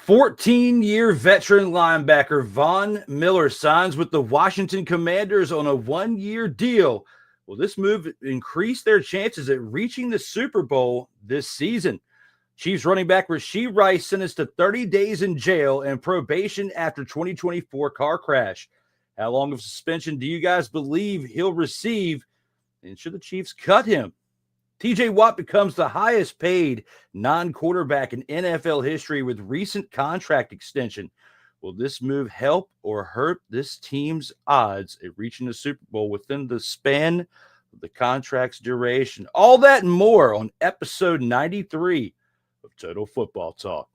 14-year veteran linebacker Von Miller signs with the Washington Commanders on a one-year deal. Will this move increase their chances at reaching the Super Bowl this season? Chiefs running back Rashee Rice sentenced to 30 days in jail and probation after 2024 car crash. How long of suspension do you guys believe he'll receive? And should the Chiefs cut him? TJ Watt becomes the highest paid non-quarterback in NFL history with recent contract extension. Will this move help or hurt this team's odds at reaching the Super Bowl within the span of the contract's duration? All that and more on episode 93 of Total Football Talk.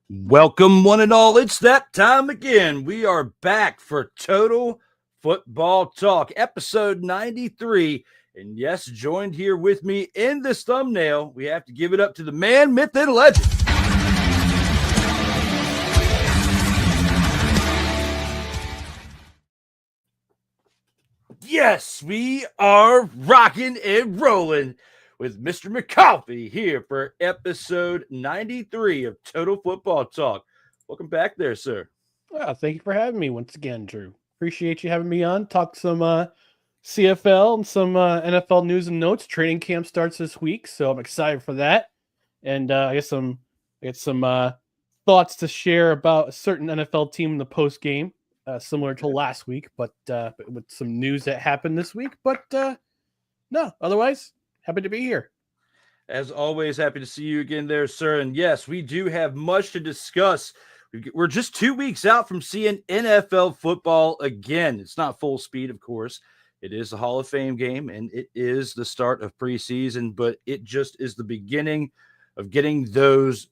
Welcome, one and all. It's that time again. We are back for Total Football Talk, episode 93. And yes, joined here with me in this thumbnail, we have to give it up to the man, myth, and legend. Yes, we are rocking and rolling with Mr. McCarthy here for episode 93 of Total Football Talk. Welcome back there, sir. Well, thank you for having me once again, Drew. Appreciate you having me on. Talk some CFL and some NFL news and notes. Training camp starts this week, so I'm excited for that. And I get some thoughts to share about a certain NFL team in the post game, similar to last week, but with some news that happened this week. But no, otherwise, happy to be here. As always, happy to see you again there, sir. And yes, we do have much to discuss. We're just 2 weeks out from seeing NFL football again. It's not full speed, of course. It is the Hall of Fame game, and it is the start of preseason, but it just is the beginning of getting those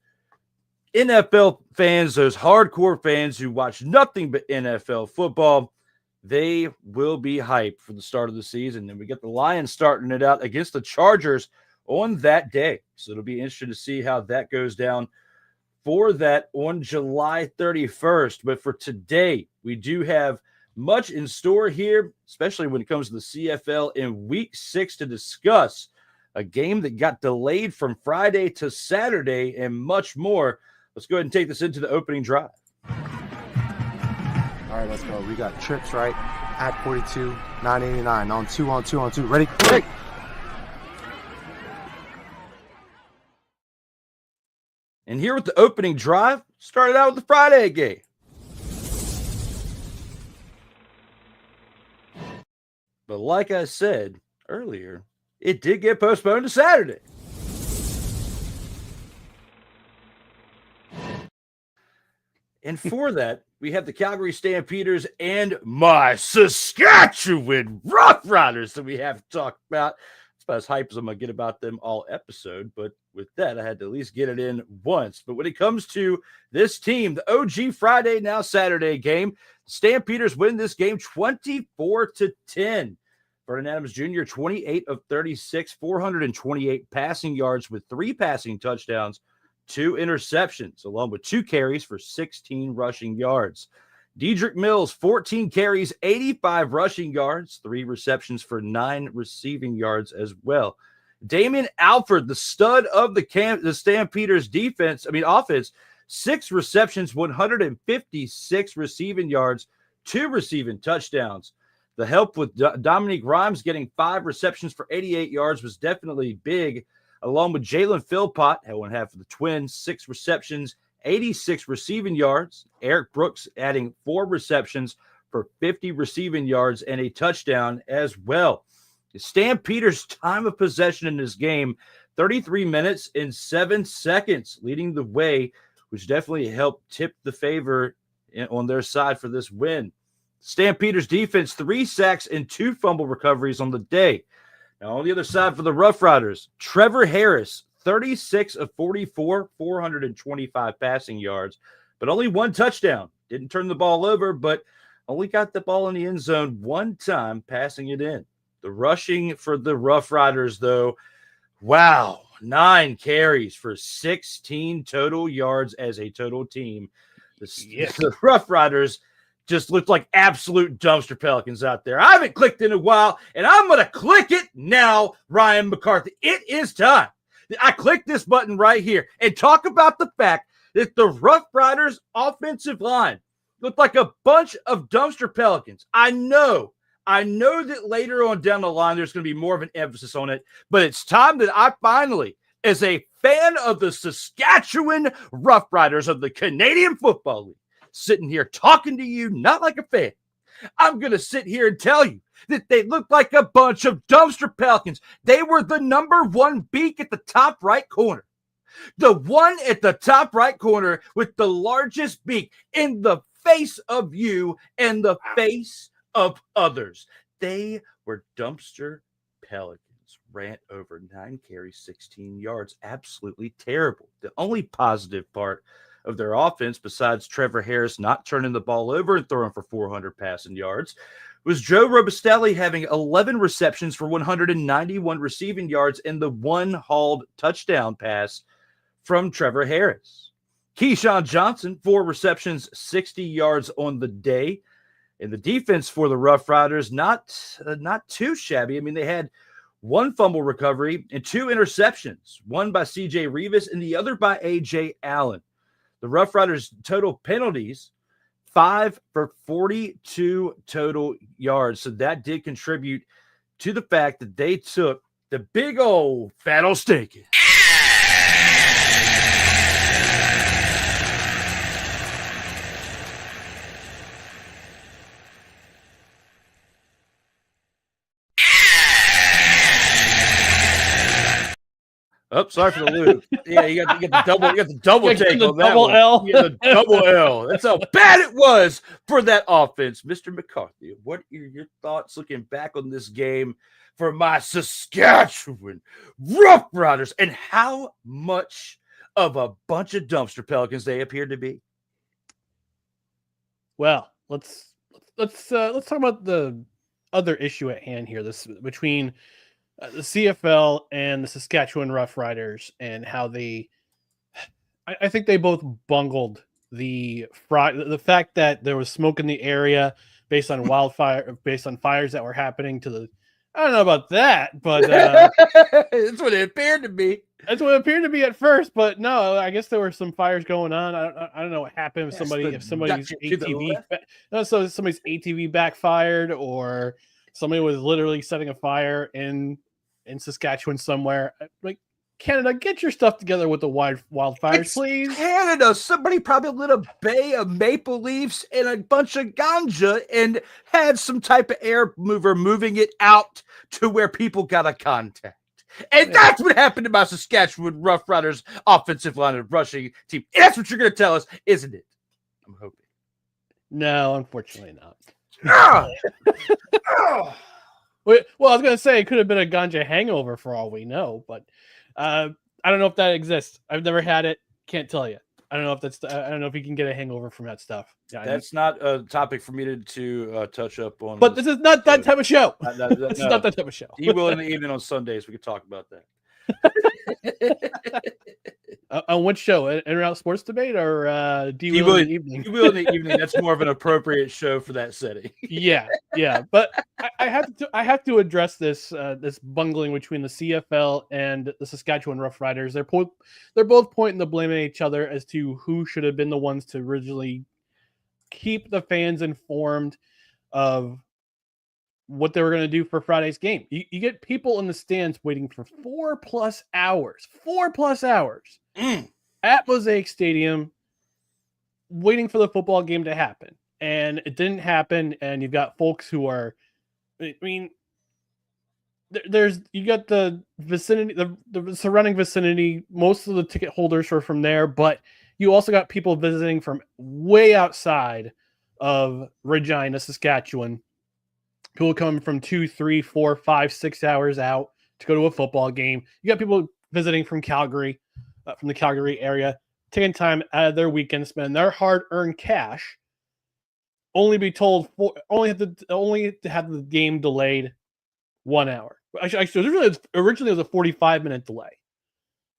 NFL fans, those hardcore fans who watch nothing but NFL football, they will be hyped for the start of the season. And we get the Lions starting it out against the Chargers on that day. So it'll be interesting to see how that goes down for that on July 31st. But for today, we do have much in store here, especially when it comes to the CFL in week 6 to discuss a game that got delayed from Friday to Saturday and much more. Let's go ahead and take this into the opening drive. All right, let's go. We got trips, right? At 42, 989. On two. Ready? Ready. And here with the opening drive, started out with the Friday game. But like I said earlier, it did get postponed to Saturday. And for that, we have the Calgary Stampeders and my Saskatchewan Roughriders that we have to talk about. It's about as hype as I'm going to get about them all episode. But with that, I had to at least get it in once. But when it comes to this team, the OG Friday, now Saturday game, Stampeders win this game 24-10. Vernon Adams Jr., 28 of 36, 428 passing yards with 3 passing touchdowns, 2 interceptions, along with 2 carries for 16 rushing yards. Dedrick Mills, 14 carries, 85 rushing yards, 3 receptions for 9 receiving yards as well. Damian Alford, the stud of the Stampeders offense, 6 receptions, 156 receiving yards, 2 receiving touchdowns. The help with Dominique Rhymes getting 5 receptions for 88 yards was definitely big, along with Jalen Philpott, had one half of the Twins, 6 receptions, 86 receiving yards. Eric Brooks adding 4 receptions for 50 receiving yards and a touchdown as well. The Stampeders' time of possession in this game, 33 minutes and 7 seconds, leading the way, which definitely helped tip the favor on their side for this win. Stampeders defense, 3 sacks and 2 fumble recoveries on the day. Now, on the other side for the Roughriders, Trevor Harris, 36 of 44, 425 passing yards, but only 1 touchdown. Didn't turn the ball over, but only got the ball in the end zone 1 time, passing it in. The rushing for the Roughriders, though, wow, 9 carries for 16 total yards as a total team. The Roughriders just looked like absolute dumpster pelicans out there. I haven't clicked in a while, and I'm going to click it now, Ryan McCarthy. It is time. I clicked this button right here and talk about the fact that the Roughriders offensive line looked like a bunch of dumpster pelicans. I know that later on down the line, there's going to be more of an emphasis on it, but it's time that I finally, as a fan of the Saskatchewan Roughriders of the Canadian Football League, sitting here talking to you, not like a fan, I'm going to sit here and tell you that they look like a bunch of dumpster pelicans. They were the number 1 beak at the top right corner. The one at the top right corner with the largest beak in the face of you and the face of others. They were dumpster pelicans. Ran over 9 carries, 16 yards. Absolutely terrible. The only positive part of their offense, besides Trevor Harris not turning the ball over and throwing for 400 passing yards, was Joe Robustelli having 11 receptions for 191 receiving yards and the 1 hauled touchdown pass from Trevor Harris. Keyshawn Johnson, 4 receptions, 60 yards on the day. And the defense for the Roughriders, not too shabby. I mean, they had 1 fumble recovery and 2 interceptions, one by C.J. Rivas and the other by A.J. Allen. The Roughriders' total penalties, 5 for 42 total yards. So that did contribute to the fact that they took the big old fat old stinking. Oh, sorry for the loop. Yeah, you got the double take on that one. L. You got the double L. That's how bad it was for that offense. Mr. McCarthy, what are your thoughts looking back on this game for my Saskatchewan Roughriders and how much of a bunch of dumpster pelicans they appear to be? Well, let's talk about the other issue at hand here. This between the CFL and the Saskatchewan Roughriders, and how I think they both bungled the fact that there was smoke in the area based on fires that were happening to the. I don't know about that, but that's what it appeared to be. That's what it appeared to be at first, but no, I guess there were some fires going on. I don't know what happened if somebody's ATV, so somebody's ATV backfired, or somebody was literally setting a fire in Saskatchewan somewhere. Like, Canada, get your stuff together with the wildfires, please. Canada, somebody probably lit a bay of maple leaves and a bunch of ganja and had some type of air mover moving it out to where people got a contact. And that's what happened to my Saskatchewan Roughriders offensive line and rushing team. That's what you're going to tell us, isn't it? I'm hoping. No, unfortunately not. Well, I was going to say it could have been a ganja hangover for all we know, but I don't know if that exists. I've never had it. Can't tell you. I don't know if you can get a hangover from that stuff. Yeah, that's not a topic for me to touch up on. But this is not that type of show. This is not that type of show. You will in the evening on Sundays. We could talk about that. On which show? In and Out Sports Debate or D Will in the Evening? D Will in the Evening. That's more of an appropriate show for that setting. Yeah. But I have to address this bungling between the CFL and the Saskatchewan Roughriders. They're both pointing the blame at each other as to who should have been the ones to originally keep the fans informed of what they were going to do for Friday's game. You get people in the stands waiting for 4+ hours at Mosaic Stadium, waiting for the football game to happen. And it didn't happen. And you've got folks who are, I mean, you got the vicinity, the surrounding vicinity. Most of the ticket holders were from there, but you also got people visiting from way outside of Regina, Saskatchewan. People coming from 2, 3, 4, 5, 6 hours out to go to a football game. You got people visiting from Calgary, from the Calgary area, taking time out of their weekend, spending their hard-earned cash, only to have the game delayed 1 hour. Actually, originally it was a 45-minute delay.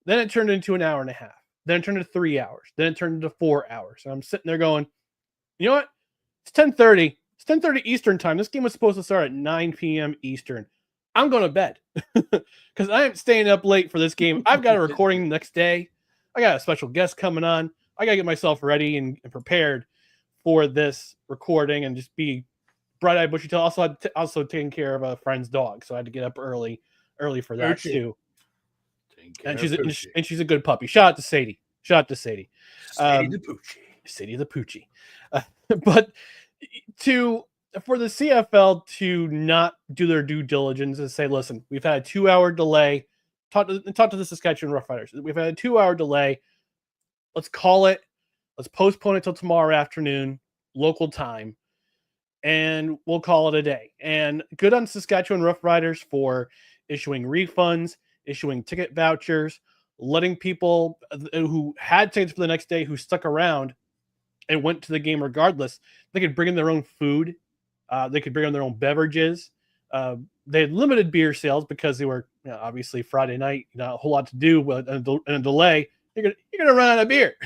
Then it turned into an hour and a half. Then it turned into 3 hours. Then it turned into 4 hours. And I'm sitting there going, you know what? It's 10:30. It's 10:30 Eastern time. This game was supposed to start at 9 p.m. Eastern. I'm going to bed because I am staying up late for this game. I've got a recording the next day. I got a special guest coming on. I got to get myself ready and prepared for this recording and just be bright-eyed, bushy-tailed. Also taking care of a friend's dog, so I had to get up early for that too. And she's a good puppy. Shout out to Sadie. Sadie the Poochie. But for the CFL to not do their due diligence and say, listen, we've had a 2-hour delay. Talk to the Saskatchewan Roughriders. We've had a 2-hour delay. Let's call it. Let's postpone it till tomorrow afternoon, local time, and we'll call it a day. And good on Saskatchewan Roughriders for issuing refunds, issuing ticket vouchers, letting people who had tickets for the next day who stuck around and went to the game regardless, they could bring in their own food. They could bring in their own beverages. They had limited beer sales because they were obviously Friday night, not a whole lot to do with a delay. You're gonna run out of beer.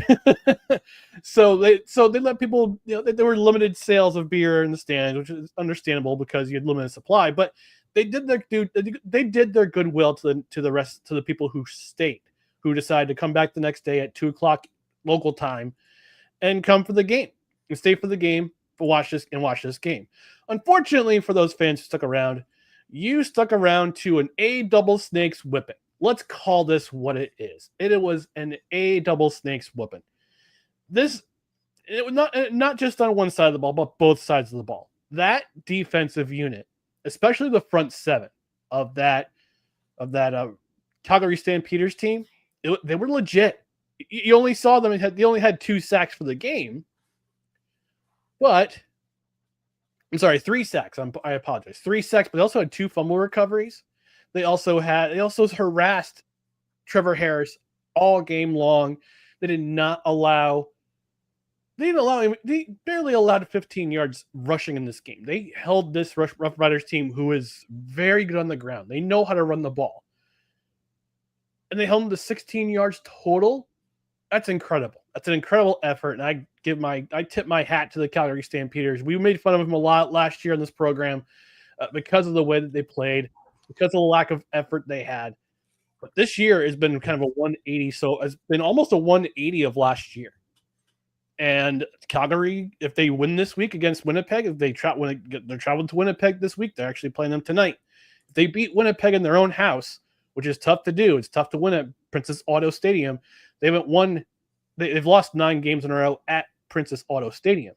so they let people, there were limited sales of beer in the stands, which is understandable because you had limited supply. But they did their goodwill to the people who stayed, who decided to come back the next day at 2:00 local time and come for the game and stay for the game, watch this game. Unfortunately for those fans who stuck around, you stuck around to an A double snakes whipping. Let's call this what it is. It was an A double snakes whipping. It was not just on one side of the ball, but both sides of the ball. That defensive unit, especially the front seven of that Calgary Stampeders team, they were legit. You only saw them. They only had 2 sacks for the game, but I'm sorry, 3 sacks. I apologize. 3 sacks, but they also had 2 fumble recoveries. They also harassed Trevor Harris all game long. They barely allowed 15 yards rushing in this game. They held this Roughriders team, who is very good on the ground. They know how to run the ball. And they held them to 16 yards total. That's incredible. That's an incredible effort. And I tip my hat to the Calgary Stampeders. We made fun of them a lot last year in this program because of the way that they played, because of the lack of effort they had. But this year has been kind of a 180. So it's been almost a 180 of last year. And Calgary, if they win this week against Winnipeg, they're traveling to Winnipeg this week. They're actually playing them tonight. If they beat Winnipeg in their own house, which is tough to do, it's tough to win at Princess Auto Stadium. They've lost 9 games in a row at Princess Auto Stadium.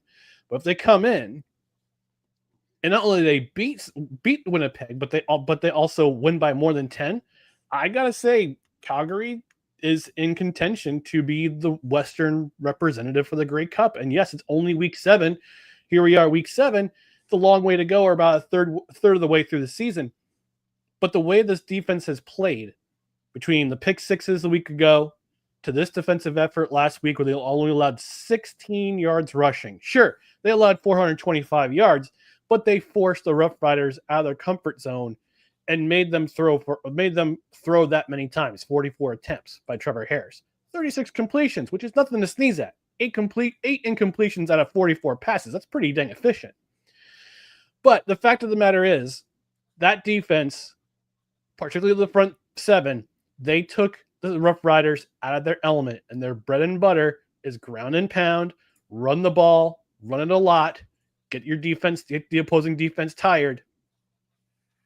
But if they come in and not only they beat Winnipeg, but they also win by more than 10, I gotta say Calgary is in contention to be the Western representative for the Grey Cup. And yes, it's only week 7. Here we are, week 7. It's a long way to go, or about a third of the way through the season. But the way this defense has played, between the pick sixes a week ago to this defensive effort last week, where they only allowed 16 yards rushing. Sure, they allowed 425 yards, but they forced the Roughriders out of their comfort zone and made them throw that many times. 44 attempts by Trevor Harris, 36 completions, which is nothing to sneeze at. 8 incompletions out of 44 passes. That's pretty dang efficient. But the fact of the matter is, that defense, particularly the front 7, they took the Roughriders out of their element, and their bread and butter is ground and pound, run the ball, run it a lot, get the opposing defense tired,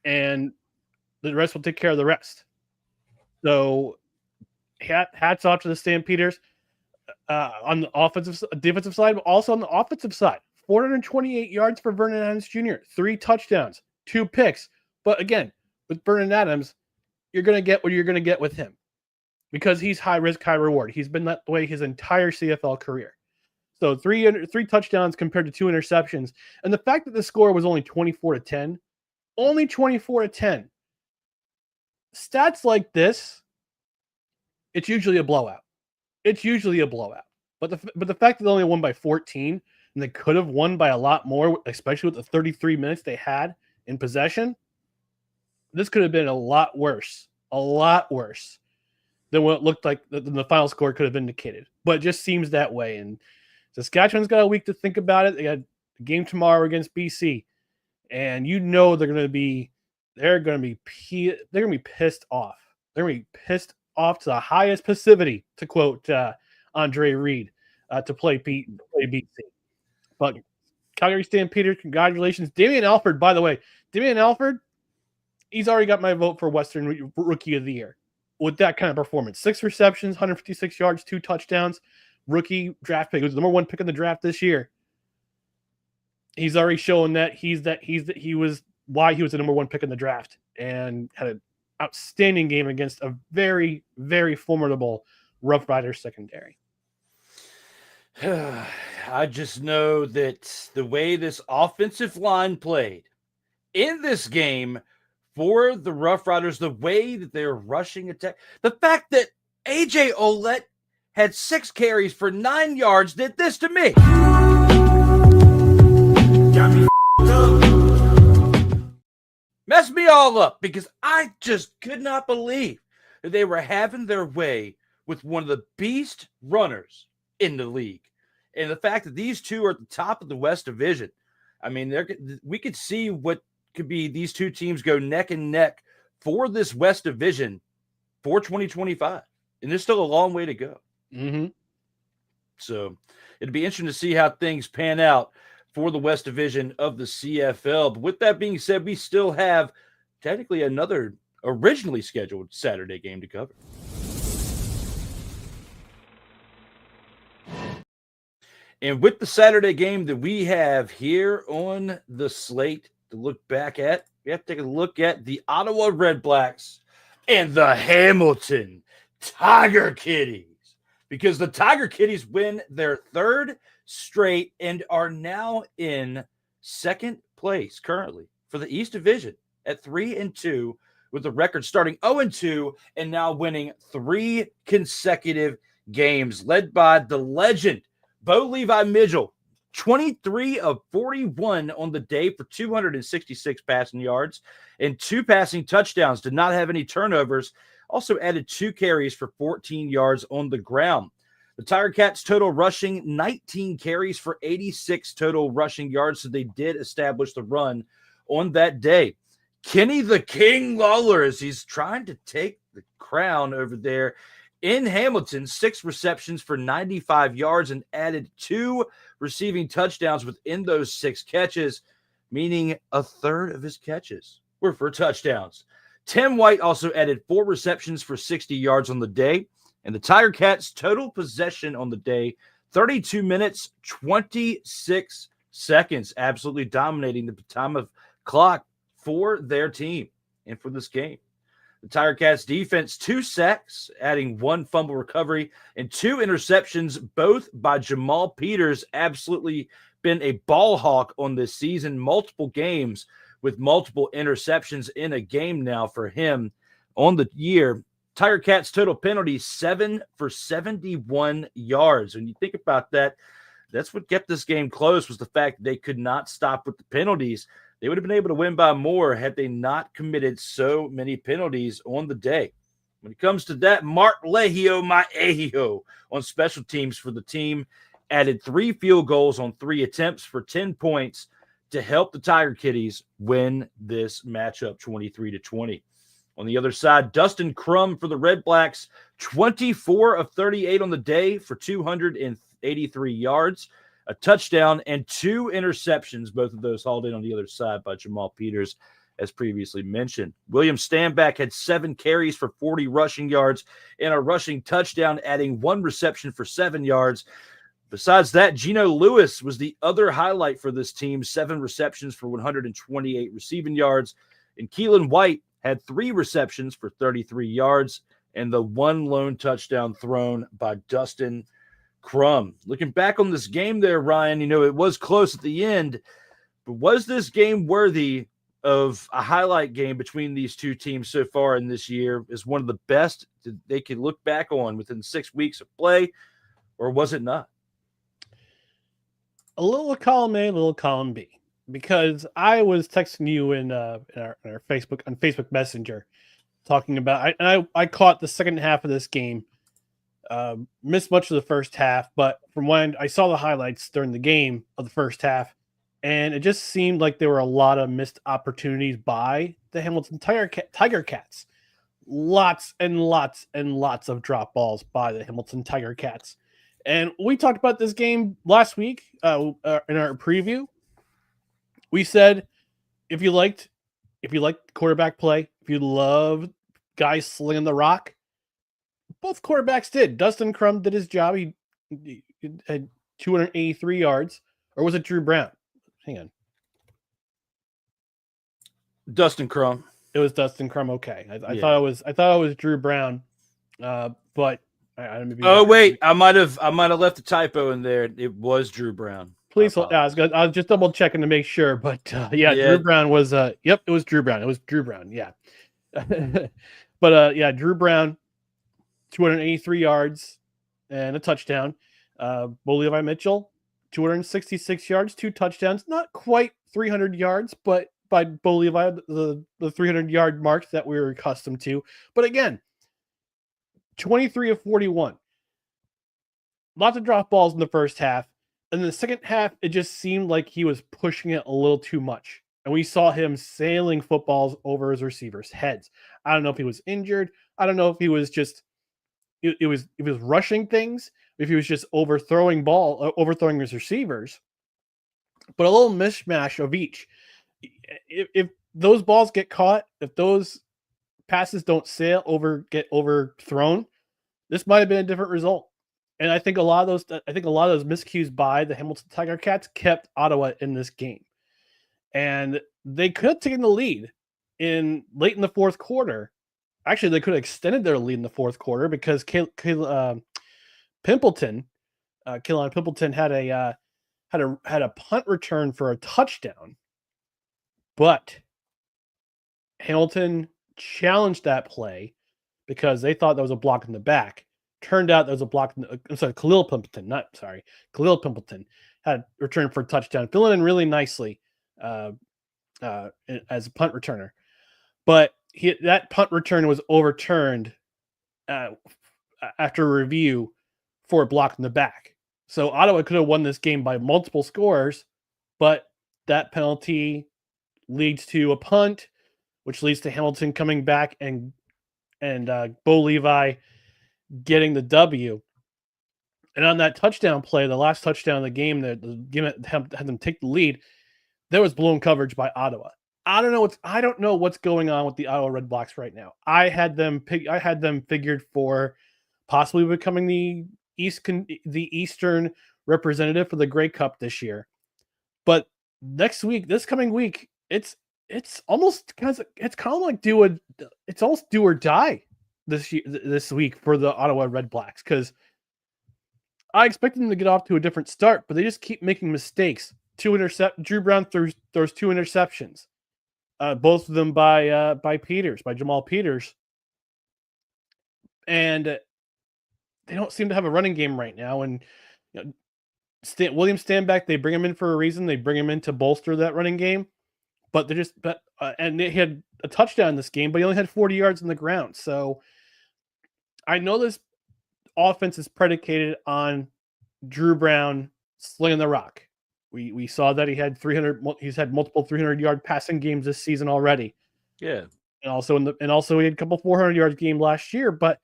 and the rest will take care of the rest. So hats off to the Stampeders on the defensive side, but also on the offensive side. 428 yards for Vernon Adams Jr., 3 touchdowns, 2 picks. But again, with Vernon Adams, you're going to get what you're going to get with him, because he's high risk, high reward. He's been that way his entire CFL career. So three touchdowns compared to 2 interceptions. And the fact that the score was only 24-10, only 24-10. Stats like this, it's usually a blowout. It's usually a blowout. But the fact that they only won by 14 and they could have won by a lot more, especially with the 33 minutes they had in possession, this could have been a lot worse than what it looked like the final score could have indicated. But it just seems that way. And Saskatchewan's got a week to think about it. They got a game tomorrow against BC, and you know they're going to be pissed off. They're going to be pissed off to the highest passivity, to quote Andre Reed, to play BC. But Calgary Stampeders, congratulations. Damian Alford, by the way, he's already got my vote for Western Rookie of the Year with that kind of performance. 6 receptions, 156 yards, 2 touchdowns. Rookie draft pick. He was the number 1 pick in the draft this year. He's already shown that he was why he was the number 1 pick in the draft and had an outstanding game against a very, very formidable Roughriders secondary. I just know that the way this offensive line played in this game for the Roughriders, the way that they're rushing attack, the fact that AJ Ouellette had 6 carries for 9 yards did this to me. Messed me all up because I just could not believe that they were having their way with one of the beast runners in the league. And the fact that these two are at the top of the West Division, I mean, we could see what could be these two teams go neck and neck for this West Division for 2025. And there's still a long way to go. Mm-hmm. So it'd be interesting to see how things pan out for the West Division of the CFL. But with that being said, we still have technically another originally scheduled Saturday game to cover. And with the Saturday game that we have here on the slate to look back at, we have to take a look at the Ottawa Redblacks and the Hamilton Tiger Kitties. Because the Tiger Kitties win their 3rd straight and are now in 2nd place currently for the East Division at 3-2, with the record starting 0-2 and now winning 3 consecutive games, led by the legend Bo Levi Mitchell, 23 of 41 on the day for 266 passing yards and 2 passing touchdowns. Did not have any turnovers. Also added 2 carries for 14 yards on the ground. The Tiger Cats total rushing 19 carries for 86 total rushing yards, so they did establish the run on that day. Kenny the King Lawler, as he's trying to take the crown over there in Hamilton, 6 receptions for 95 yards and added 2 receiving touchdowns within those 6 catches, meaning a third of his catches were for touchdowns. Tim White also added 4 receptions for 60 yards on the day. And the Tiger Cats total possession on the day, 32 minutes, 26 seconds, absolutely dominating the time of clock for their team and for this game. The Tiger Cats defense, 2 sacks, adding 1 fumble recovery and 2 interceptions, both by Jamal Peters. Absolutely been a ball hawk on this season, multiple games with multiple interceptions in a game now for him on the year. Tiger Cats total penalties, 7 for 71 yards. When you think about that, that's what kept this game close, was the fact that they could not stop with the penalties. They would have been able to win by more had they not committed so many penalties on the day. When it comes to that, Mark Lehio Maehio on special teams for the team added 3 field goals on 3 attempts for 10 points to help the Tiger Kitties win this matchup 23-20. On the other side, Dustin Crum for the Redblacks, 24 of 38 on the day for 283 yards, a touchdown, and 2 interceptions, both of those hauled in on the other side by Jamal Peters, as previously mentioned. William Stanback had 7 carries for 40 rushing yards and a rushing touchdown, adding 1 reception for 7 yards. Besides that, Geno Lewis was the other highlight for this team, 7 receptions for 128 receiving yards, and Keelan White had 3 receptions for 33 yards and the 1 lone touchdown thrown by Dustin Crumb. Looking back on this game there, Ryan, it was close at the end, but was this game worthy of a highlight game between these two teams so far in this year? Is one of the best that they could look back on within 6 weeks of play, or was it not? A little column A, a little column B, because I was texting you in our Facebook Messenger, talking about I caught the second half of this game. Missed much of the first half, but from when I saw the highlights during the game of the first half, and it just seemed like there were a lot of missed opportunities by the Hamilton Tiger Cats. Lots and lots and lots of drop balls by the Hamilton Tiger Cats. And we talked about this game last week in our preview. We said if you liked quarterback play, if you love guys slinging the rock, both quarterbacks did. Dustin Crum did his job. He had 283 yards. Or was it Drew Brown? Hang on. Dustin Crum. It was Dustin Crum. Okay. I thought it was Drew Brown. But wait, I might have left a typo in there. It was Drew Brown. Please hold. I was just double checking to make sure, but Drew Brown was. It was Drew Brown. It was Drew Brown. Yeah, but Drew Brown, 283 yards and a touchdown. Bo Levi Mitchell, 266 yards, 2 touchdowns. Not quite 300 yards, but by Bo Levi, the 300-yard mark that we were accustomed to. But again, 23 of 41. Lots of drop balls in the first half. And in the second half, it just seemed like he was pushing it a little too much. And we saw him sailing footballs over his receivers' heads. I don't know if he was injured. I don't know if he was just it was rushing things, if he was just overthrowing his receivers. But a little mishmash of each. If those balls get caught, if those passes don't get overthrown, this might have been a different result. And I think a lot of those miscues by the Hamilton Tiger Cats kept Ottawa in this game. And they could have taken the lead late in the fourth quarter. Actually, they could have extended their lead in the fourth quarter because Keelan Pimpleton had a punt return for a touchdown. But Hamilton challenged that play because they thought that was a block in the back. Turned out there was a block. Khalil Pimpleton had returned for a touchdown, filling in really nicely as a punt returner. But that punt return was overturned after review for a block in the back. So Ottawa could have won this game by multiple scores, but that penalty leads to a punt, which leads to Hamilton coming back and Bo Levi getting the W. And on that touchdown play, the last touchdown of the game that had them take the lead, there was blown coverage by Ottawa. I don't know what's going on with the Ottawa Redblacks right now. I had them figured for possibly becoming the Eastern representative for the Grey Cup this year. But this coming week, it's almost kind of like it's almost do or die this week for the Ottawa Redblacks, because I expect them to get off to a different start, but they just keep making mistakes. Drew Brown throws 2 interceptions, both of them by Jamal Peters, and they don't seem to have a running game right now. And William Stanback, they bring him in for a reason. They bring him in to bolster that running game, but and he had a touchdown in this game, but he only had 40 yards on the ground. So I know this offense is predicated on Drew Brown slinging the rock. We saw that he's had multiple 300-yard passing games this season already. Yeah. And also he had a couple 400-yard game last year, but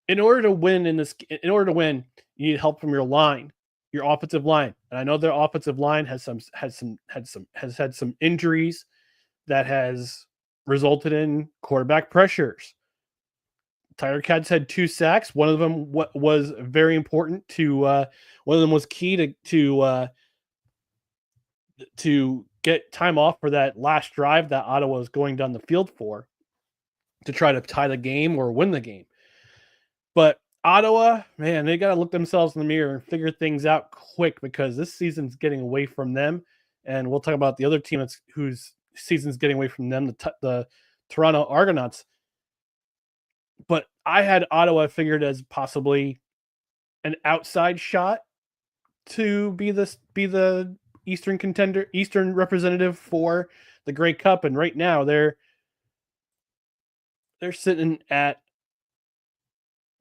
in order to win, you need help from your line, your offensive line. And I know their offensive line has had some injuries that has resulted in quarterback pressures. Tiger Cats had 2 sacks. One of them was very important to. One of them was key to get time off for that last drive that Ottawa was going down the field for, to try to tie the game or win the game. But Ottawa, man, they got to look themselves in the mirror and figure things out quick because this season's getting away from them. And we'll talk about the other team whose season's getting away from them, the Toronto Argonauts. But I had Ottawa figured as possibly an outside shot to be the Eastern representative for the Grey Cup. And right now they're sitting at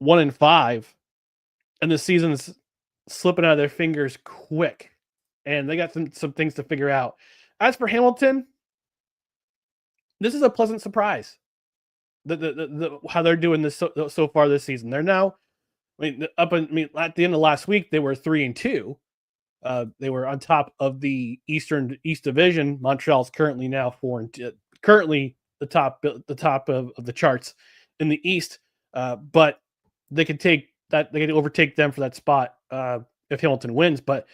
1-5, and the season's slipping out of their fingers quick, and they got some things to figure out. As for Hamilton, this is a pleasant surprise. How they're doing this so far this season. They're now, at the end of last week they were 3-2. They were on top of the East Division. Montreal's currently now 4-2, currently the top of the charts in the East. But they could overtake them for that spot if Hamilton wins. But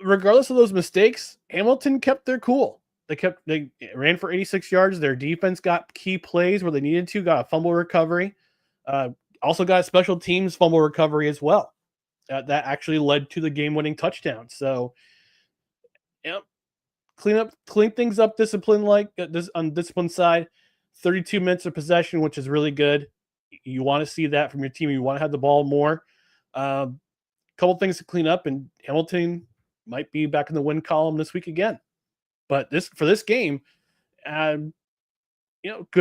regardless of those mistakes, Hamilton kept their cool. They ran for 86 yards. Their defense got key plays where they needed to. Got a fumble recovery. Also got a special teams fumble recovery as well. That actually led to the game-winning touchdown. So, clean things up. Discipline on discipline side. 32 minutes of possession, which is really good. You want to see that from your team. You want to have the ball more. Couple things to clean up, and Hamilton might be back in the win column this week again. But for this game, good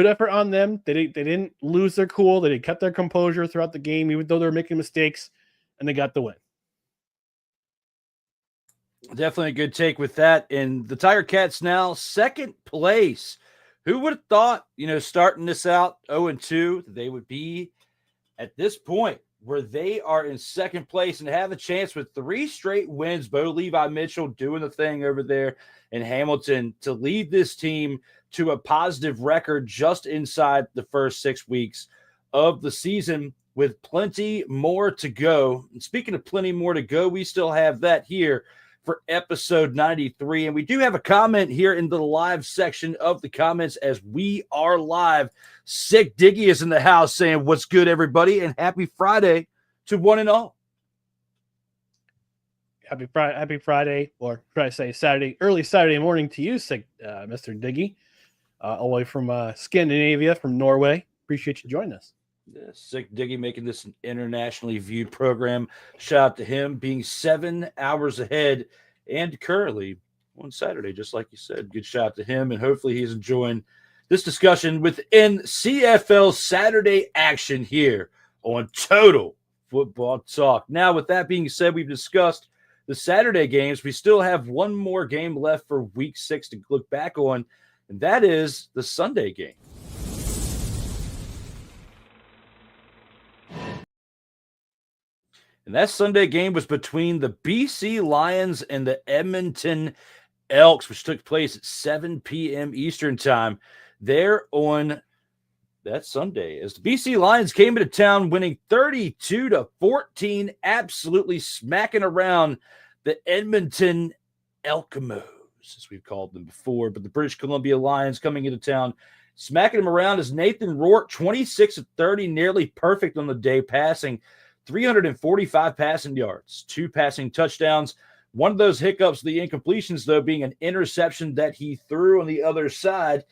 effort on them. They didn't lose their cool. They kept their composure throughout the game, even though they were making mistakes, and they got the win. Definitely a good take with that. And the Tiger Cats now second place. Who would have thought, starting this out 0-2, they would be at this point where they are in second place and have a chance with 3 straight wins. Bo Levi Mitchell doing the thing over there in Hamilton to lead this team to a positive record just inside the first 6 weeks of the season with plenty more to go. And speaking of plenty more to go, we still have that here for episode 93. And we do have a comment here in the live section of the comments as we are live. Sick Diggy is in the house saying, "What's good, everybody?" and happy Friday to one and all. Happy Friday, or try to say Saturday, early Saturday morning to you, Sick Mr. Diggy, all the way from Scandinavia, from Norway. Appreciate you joining us. Yeah, Sick Diggy making this an internationally viewed program. Shout out to him being 7 hours ahead and currently on Saturday, just like you said. Good shout out to him, and hopefully he's enjoying this discussion within CFL Saturday action here on Total Football Talk. Now, with that being said, we've discussed the Saturday games. We still have one more game left for week 6 to look back on, and that is the Sunday game. And that Sunday game was between the BC Lions and the Edmonton Elks, which took place at 7 p.m. Eastern time there on that Sunday. As the BC Lions came into town winning 32-14, absolutely smacking around the Edmonton Elkamos, as we've called them before. But the British Columbia Lions coming into town, smacking them around as Nathan Rourke, 26-30, nearly perfect on the day, passing 345 passing yards, 2 passing touchdowns. One of those hiccups, the incompletions, though, being an interception that he threw on the other side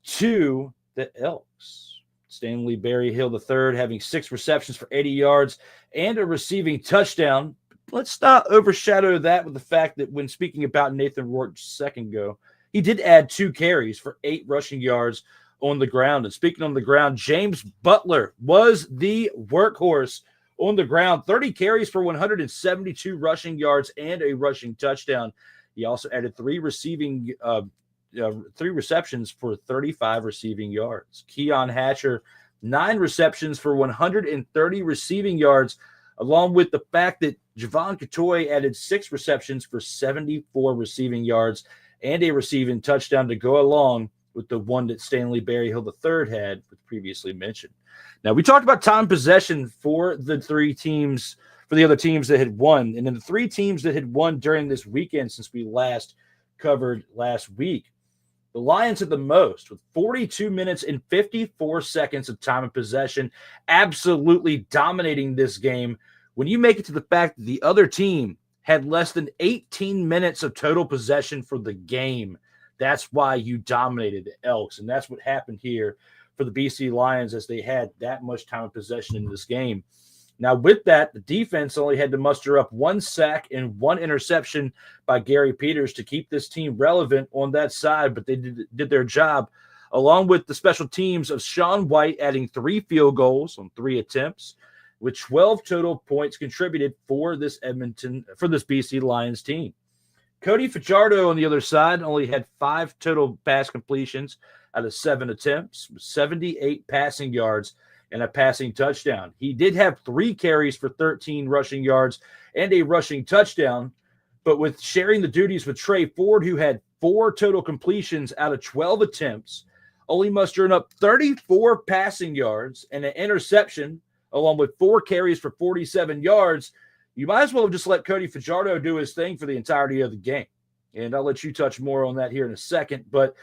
to the Elks. Stanley Berryhill III having 6 receptions for 80 yards and a receiving touchdown. Let's not overshadow that with the fact that when speaking about Nathan Rourke a second ago, he did add 2 carries for 8 rushing yards on the ground. And speaking on the ground, James Butler was the workhorse on the ground, 30 carries for 172 rushing yards and a rushing touchdown. He also added 3 receptions for 35 receiving yards. Keon Hatcher, 9 receptions for 130 receiving yards, along with the fact that Javon Katoy added 6 receptions for 74 receiving yards and a receiving touchdown to go along with the one that Stanley Berryhill III had previously mentioned. Now, we talked about time possession for the 3 teams, for the other teams that had won. And then the 3 teams that had won during this weekend since we last covered last week. The Lions had the most with 42 minutes and 54 seconds of time of possession, absolutely dominating this game. When you make it to the fact that the other team had less than 18 minutes of total possession for the game, that's why you dominated the Elks. And that's what happened here for the BC Lions as they had that much time of possession in this game. Now, with that, the defense only had to muster up 1 sack and 1 interception by Gary Peters to keep this team relevant on that side, but they did their job, along with the special teams of Sean White adding 3 field goals on 3 attempts, with 12 total points contributed for this BC Lions team. Cody Fajardo on the other side only had 5 total pass completions out of 7 attempts, 78 passing yards, and a passing touchdown. He did have 3 carries for 13 rushing yards and a rushing touchdown, but with sharing the duties with Trey Ford, who had 4 total completions out of 12 attempts, only mustering up 34 passing yards and an interception, along with 4 carries for 47 yards, you might as well have just let Cody Fajardo do his thing for the entirety of the game. And I'll let you touch more on that here in a second, but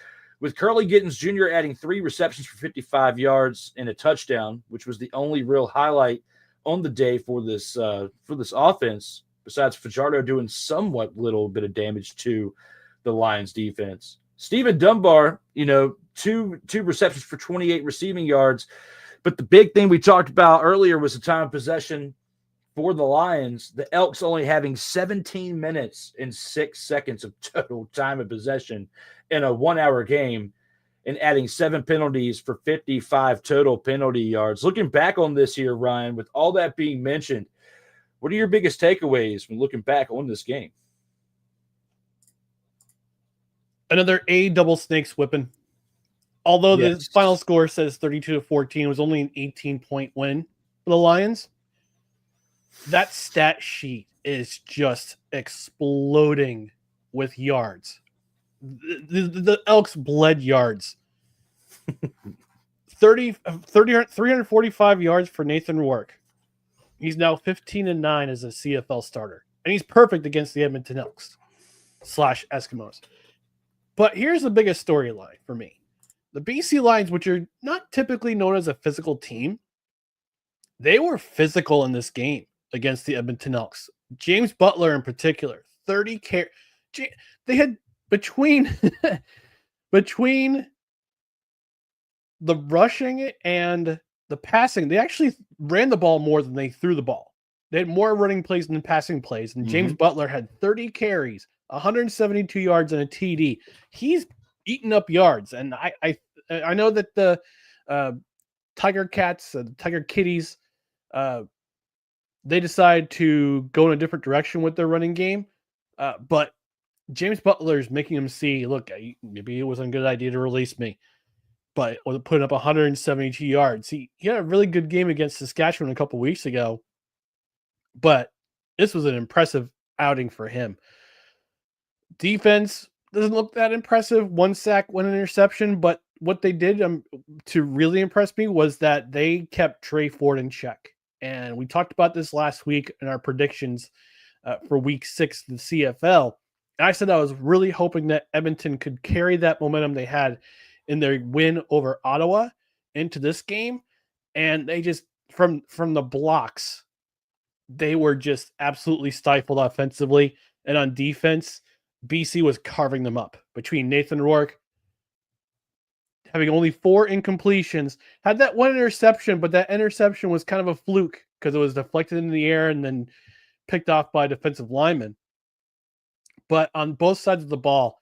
with Curly Gittens Jr. adding 3 receptions for 55 yards and a touchdown, which was the only real highlight on the day for this offense, besides Fajardo doing somewhat little bit of damage to the Lions defense. Stephen Dunbar, 2 receptions for 28 receiving yards. But the big thing we talked about earlier was the time of possession for the Lions. The Elks only having 17 minutes and 6 seconds of total time of possession in a 1-hour game and adding 7 penalties for 55 total penalty yards. Looking back on this here, Ryan, with all that being mentioned, what are your biggest takeaways when looking back on this game? Another A double snakes whipping. Although the final score says 32-14, it was only an 18-point win for the Lions. That stat sheet is just exploding with yards. The Elks bled yards. 345 yards for Nathan Rourke. He's now 15-9 as a CFL starter. And he's perfect against the Edmonton Elks / Eskimos. But here's the biggest storyline for me. The BC Lions, which are not typically known as a physical team, they were physical in this game against the Edmonton Elks. James Butler in particular, 30 carries. They had between the rushing and the passing, they actually ran the ball more than they threw the ball. They had more running plays than passing plays, and James Butler had 30 carries, 172 yards, and a TD. He's eating up yards, and I know that the Tiger Cats, Tiger Kitties, they decide to go in a different direction with their running game, but James Butler is making him see, look, maybe it wasn't a good idea to release me, but putting up 172 yards. He had a really good game against Saskatchewan a couple weeks ago, but this was an impressive outing for him. Defense doesn't look that impressive. 1 sack, 1 interception, but what they did to really impress me was that they kept Trey Ford in check. And we talked about this last week in our predictions for week 6 of the CFL. And I said I was really hoping that Edmonton could carry that momentum they had in their win over Ottawa into this game. And they just, from the blocks, they were just absolutely stifled offensively. And on defense, BC was carving them up between Nathan Rourke having only 4 incompletions, had that 1 interception, but that interception was kind of a fluke because it was deflected into the air and then picked off by a defensive lineman. But on both sides of the ball,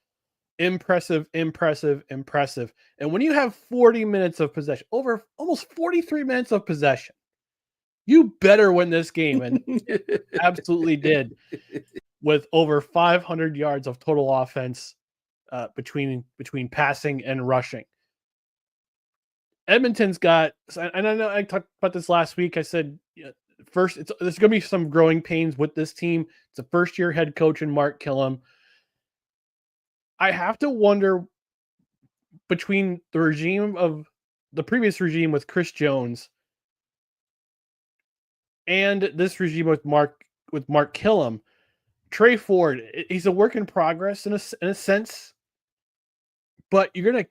impressive. And when you have 40 minutes of possession, over almost 43 minutes of possession, you better win this game. And absolutely did, with over 500 yards of total offense between passing and rushing. Edmonton's got, and I know I talked about this last week. I said, first, there's going to be some growing pains with this team. It's a first-year head coach in Mark Killam. I have to wonder, between the regime of the previous regime with Chris Jones and this regime with Mark Killam, Trey Ford, he's a work in progress in a sense. but you're gonna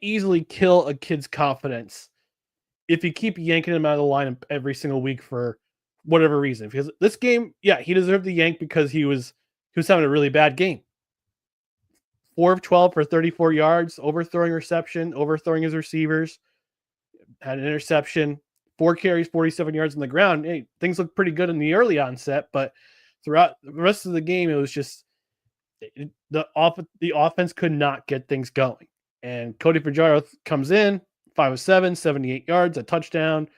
easily kill a kid's confidence if you keep yanking him out of the lineup every single week for whatever reason. Because this game, yeah, he deserved the yank because he was having a really bad game. 4 of 12 for 34 yards, overthrowing his receivers, had an interception, 4 carries, 47 yards on the ground. Hey, things looked pretty good in the early onset, but throughout the rest of the game, it was just the offense could not get things going. And Cody Fajardo comes in, 5 of 7, 78 yards, a touchdown,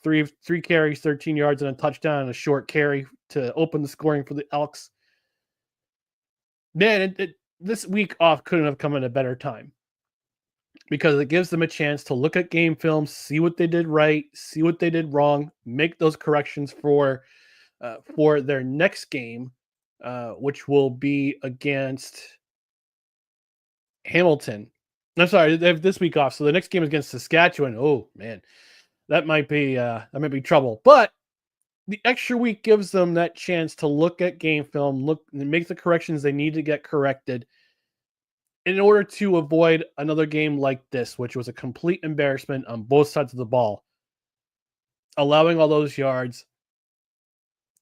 three carries, 13 yards, and a touchdown, and a short carry to open the scoring for the Elks. Man, this week off couldn't have come at a better time because it gives them a chance to look at game film, see what they did right, see what they did wrong, make those corrections for their next game, which will be against Hamilton. I'm sorry, they have this week off, so the next game is against Saskatchewan. Oh man, that might be trouble. But the extra week gives them that chance to look at game film, look and make the corrections they need to get corrected in order to avoid another game like this, which was a complete embarrassment on both sides of the ball. Allowing all those yards,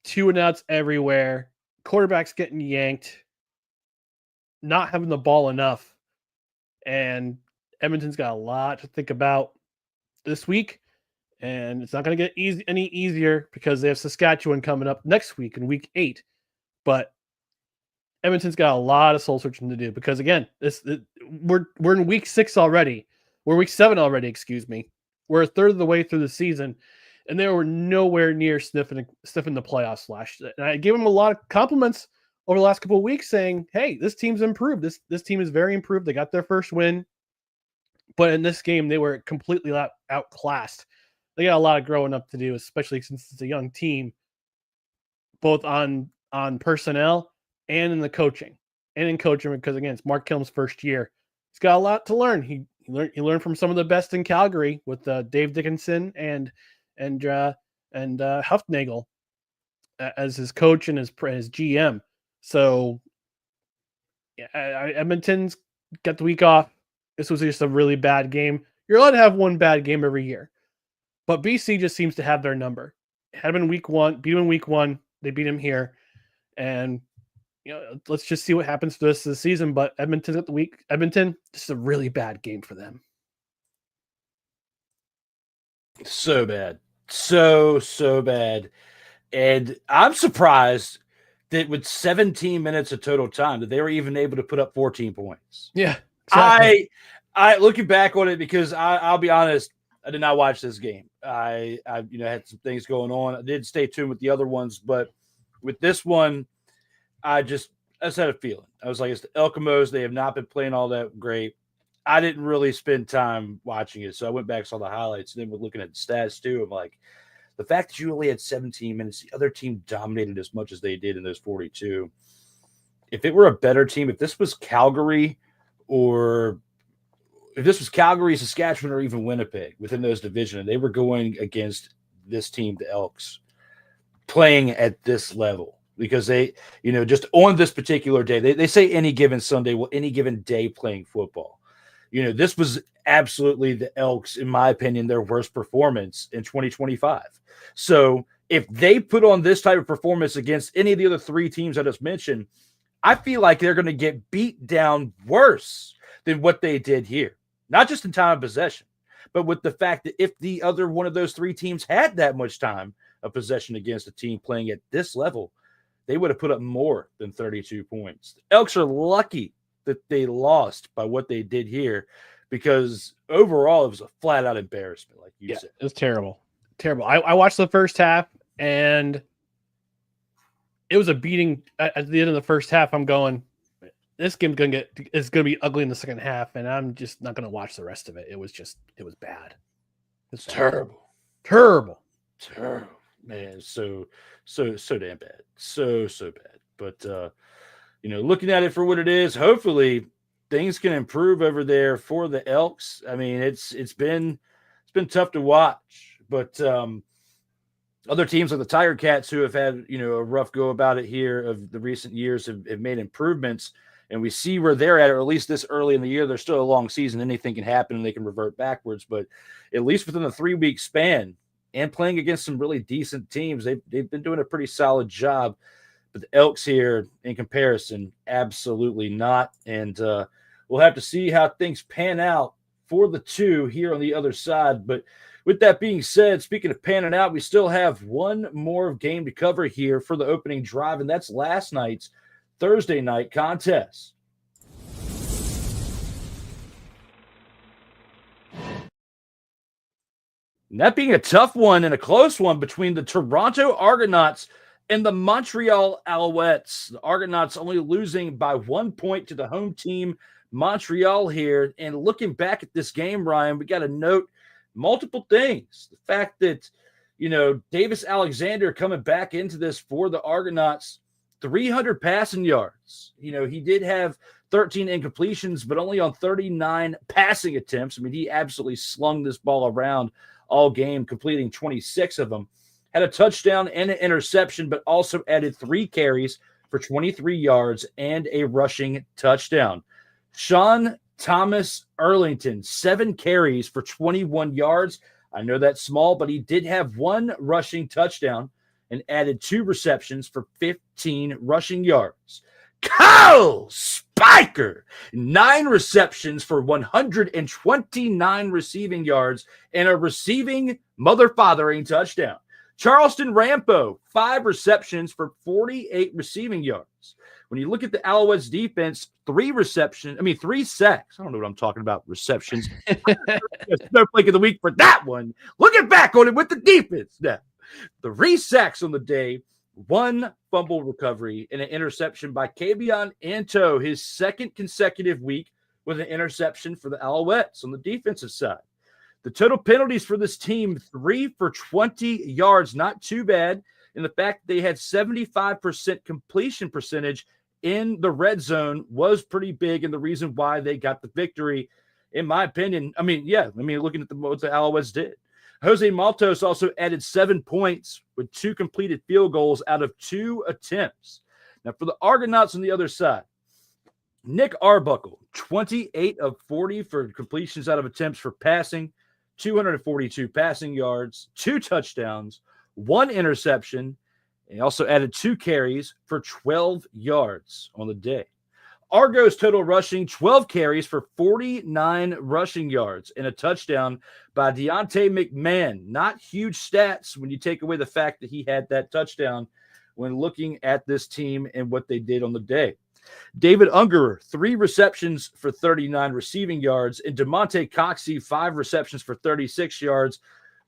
2-and-outs everywhere, quarterbacks getting yanked, not having the ball enough. And Edmonton's got a lot to think about this week. And it's not going to get any easier because they have Saskatchewan coming up next week in week 8. But Edmonton's got a lot of soul searching to do because, again, we're in week 6 already. We're week 7 already, excuse me. We're a third of the way through the season, and they were nowhere near sniffing the playoffs last year. And I gave them a lot of compliments over the last couple of weeks saying, hey, this team's improved. This team is very improved. They got their first win. But in this game, they were completely outclassed. They got a lot of growing up to do, especially since it's a young team, both on personnel and in the coaching. And in coaching, because again, it's Mark Kilm's first year. He's got a lot to learn. He learned from some of the best in Calgary with Dave Dickinson and Huffnagel as his coach and his GM. So yeah, Edmonton's got the week off. This was just a really bad game. You're allowed to have one bad game every year. But BC just seems to have their number. Had him in week 1, beat him in week 1. They beat him here. And, let's just see what happens to this season. But Edmonton's at the week. Edmonton, just a really bad game for them. So bad. So bad. And I'm surprised that with 17 minutes of total time that they were even able to put up 14 points. Yeah. Exactly. I looking back on it because I'll be honest, I did not watch this game. I had some things going on. I did stay tuned with the other ones, but with this one, I just had a feeling. I was like, it's the Elkamos. They have not been playing all that great. I didn't really spend time watching it, so I went back and saw the highlights. And then we're looking at the stats too. I'm like, the fact that you only had 17 minutes, the other team dominated as much as they did in those 42. If it were a better team, if this was Calgary, Saskatchewan, or even Winnipeg within those divisions, and they were going against this team, the Elks, playing at this level, because they, just on this particular day, they say any given Sunday, well, any given day playing football. This was absolutely the Elks, in my opinion, their worst performance in 2025. So if they put on this type of performance against any of the other 3 teams I just mentioned, I feel like they're going to get beat down worse than what they did here. Not just in time of possession, but with the fact that if the other one of those 3 teams had that much time of possession against a team playing at this level, they would have put up more than 32 points. The Elks are lucky that they lost by what they did here, because overall it was a flat-out embarrassment, like you said. It was terrible. Terrible. I watched the first half, and it was a beating at the end of the first half. I'm going, this game's is gonna be ugly in the second half, and I'm just not gonna watch the rest of it. It was bad. It's terrible, man. So damn bad, so bad. But looking at it for what it is, hopefully things can improve over there for the Elks. I mean, it's been tough to watch, but other teams like the Tiger Cats, who have had a rough go about it here of the recent years, have made improvements. and we see where they're at, or at least this early in the year. There's still a long season. Anything can happen, and they can revert backwards. But at least within a 3-week span and playing against some really decent teams, they've been doing a pretty solid job. But the Elks here, in comparison, absolutely not. And we'll have to see how things pan out for the two here on the other side. But with that being said, speaking of panning out, we still have one more game to cover here for the opening drive, and that's last night's Thursday night contest. And that being a tough one and a close one between the Toronto Argonauts and the Montreal Alouettes. The Argonauts only losing by 1 point to the home team, Montreal here. And looking back at this game, Ryan, we got to note multiple things. The fact that, Davis Alexander coming back into this for the Argonauts, 300 passing yards. He did have 13 incompletions, but only on 39 passing attempts. I mean, he absolutely slung this ball around all game, completing 26 of them. Had a touchdown and an interception, but also added 3 carries for 23 yards and a rushing touchdown. Sean Thomas Erlington, 7 carries for 21 yards. I know that's small, but he did have 1 rushing touchdown and added 2 receptions for 15 rushing yards. Kyle Spiker, 9 receptions for 129 receiving yards and a receiving mother-fathering touchdown. Charleston Rampo, 5 receptions for 48 receiving yards. When you look at the Alouettes defense, 3 sacks. I don't know what I'm talking about, receptions. Snowflake of the week for that one. Looking back on it with the defense now. 3 sacks on the day, 1 fumble recovery, and an interception by Kavion Anto, his 2nd consecutive week with an interception for the Alouettes on the defensive side. The total penalties for this team, 3 for 20 yards, not too bad. And the fact that they had 75% completion percentage in the red zone was pretty big, and the reason why they got the victory, in my opinion. Looking at what the Alouettes did. Jose Maltos also added 7 points with 2 completed field goals out of 2 attempts. Now, for the Argonauts on the other side, Nick Arbuckle, 28 of 40 for completions out of attempts for passing, 242 passing yards, 2 touchdowns, 1 interception, and also added 2 carries for 12 yards on the day. Argo's total rushing, 12 carries for 49 rushing yards and a touchdown by Deontay McMahon. Not huge stats when you take away the fact that he had that touchdown when looking at this team and what they did on the day. David Ungerer, 3 receptions for 39 receiving yards, and DeMonte Coxey, 5 receptions for 36 yards,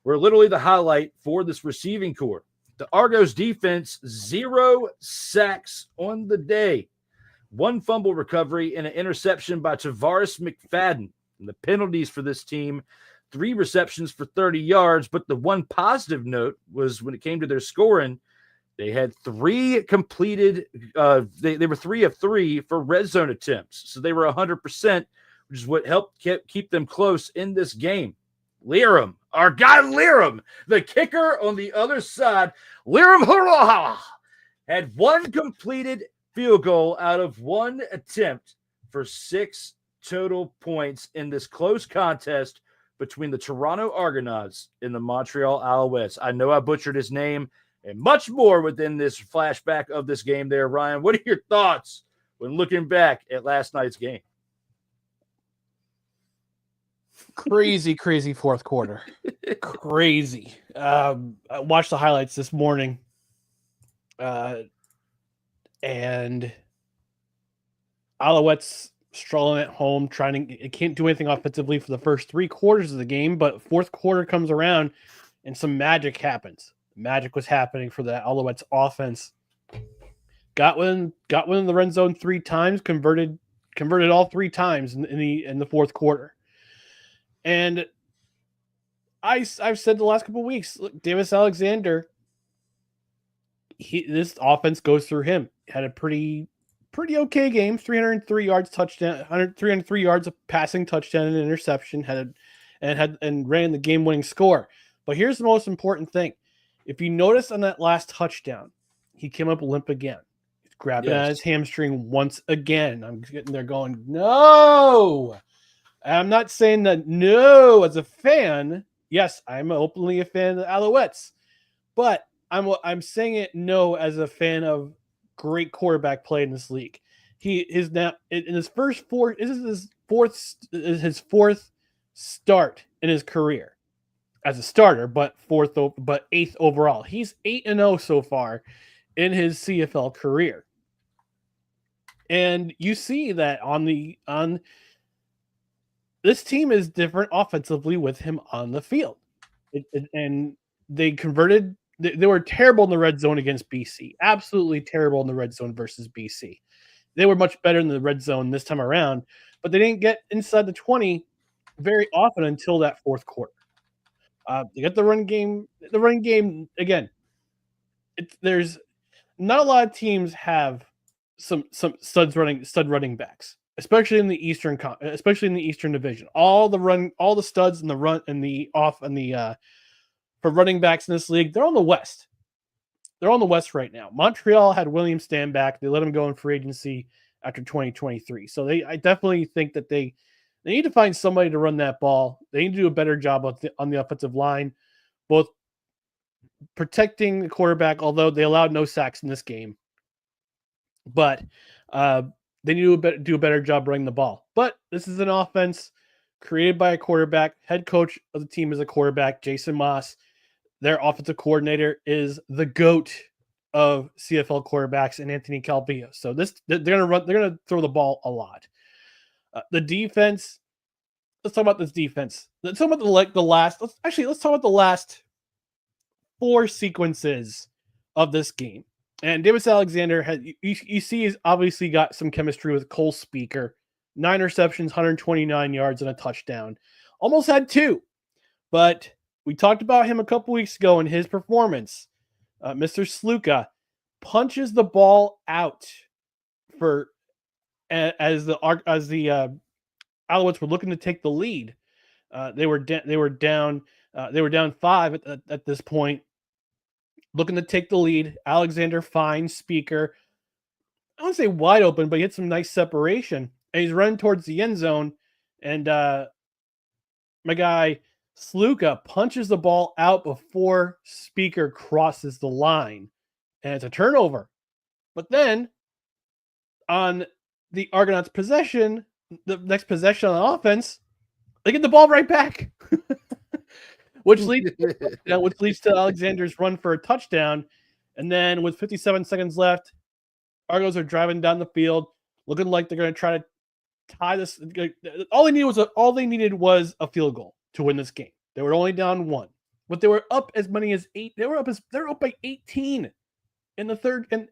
were literally the highlight for this receiving corps. The Argos defense, 0 sacks on the day, 1 fumble recovery, and an interception by Tavares McFadden. And the penalties for this team, 3 receptions for 30 yards, but the one positive note was when it came to their scoring, they had 3 completed. They were 3 of 3 for red zone attempts. So they were 100%, which is what helped keep them close in this game. Liram, our guy Liram, the kicker on the other side, Liram Hurlaha, had 1 completed field goal out of 1 attempt for 6 total points in this close contest between the Toronto Argonauts and the Montreal Alouettes. I know I butchered his name, and much more within this flashback of this game there, Ryan. What are your thoughts when looking back at last night's game? Crazy fourth quarter. Crazy. I watched the highlights this morning. And Alouettes struggling at home, it can't do anything offensively for the first 3 quarters of the game, but fourth quarter comes around and some magic happens. Magic was happening for the Alouettes offense. Got one in the red zone 3 times, converted all 3 times in the fourth quarter. And I've said the last couple of weeks, look, Davis Alexander, this offense goes through him. Had a pretty okay game, 303 yards touchdown, 303 yards of passing touchdown and interception, and ran the game-winning score. But here's the most important thing. If you notice on that last touchdown, he came up limp again. He's grabbing at his hamstring once again. I'm getting there going, no. I'm not saying that no as a fan. Yes, I'm openly a fan of the Alouettes, but I'm saying it no as a fan of great quarterback play in this league. He is now in his first four. This is his fourth start in his career as a starter, but eighth overall. He's 8-0 so far in his CFL career, and you see that on this team is different offensively with him on the field, and they converted. They were terrible in the red zone against BC. Absolutely terrible in the red zone versus BC. They were much better in the red zone this time around, but they didn't get inside the 20 very often until that fourth quarter. They got the run game. The run game again. There's not a lot of teams have some stud running backs, especially in the Eastern Division. All the studs in the run and the off and the for running backs in this league, they're on the West. They're on the West right now. Montreal had William stand back. They let him go in free agency after 2023. So I definitely think that they need to find somebody to run that ball. They need to do a better job on the offensive line, both protecting the quarterback, although they allowed no sacks in this game. But they need to do a better job running the ball. But this is an offense created by a quarterback. Head coach of the team is a quarterback, Jason Moss. Their offensive coordinator is the GOAT of CFL quarterbacks and Anthony Calvillo. So they're going to throw the ball a lot. The defense. Let's talk about this defense. Let's talk about let's talk about the last 4 sequences of this game. And Davis Alexander you see he's obviously got some chemistry with Cole Speaker. 9 receptions, 129 yards, and a touchdown. Almost had 2, but we talked about him a couple weeks ago in his performance. Mr. Sluka punches the ball out as the Alouettes were looking to take the lead. They were down 5 at this point, looking to take the lead. Alexander finds Speaker. I don't say wide open, but he had some nice separation. And he's running towards the end zone, and my guy Sluka punches the ball out before Speaker crosses the line, and it's a turnover. But then on the Argonauts' possession, the next possession on offense, they get the ball right back, which leads to Alexander's run for a touchdown. And then with 57 seconds left, Argos are driving down the field, looking like they're going to try to tie this. All they needed was a field goal to win this game. They were only down 1, but they were up as many as 8. They're up by 18 in the third. At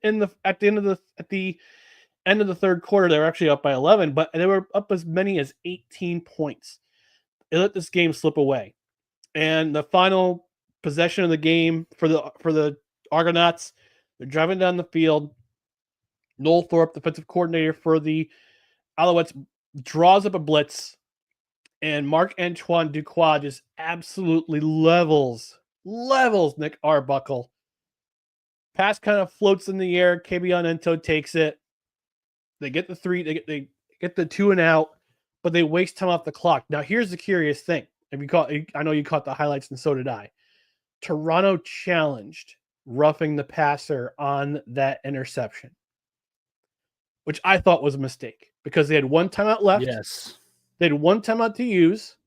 the end of the third quarter, they were actually up by 11, but they were up as many as 18 points. They let this game slip away, and the final possession of the game for the Argonauts, they're driving down the field. Noel Thorpe, defensive coordinator for the Alouettes, draws up a blitz, and Marc-Antoine Duquois just absolutely levels Nick Arbuckle. Pass kind of floats in the air. Kebion Ento takes it. They get the 3. They get the 2 and out, but they waste time off the clock. Now, here's the curious thing. I know you caught the highlights, and so did I. Toronto challenged roughing the passer on that interception, which I thought was a mistake because they had 1 timeout left. Yes. They had 1 timeout to use,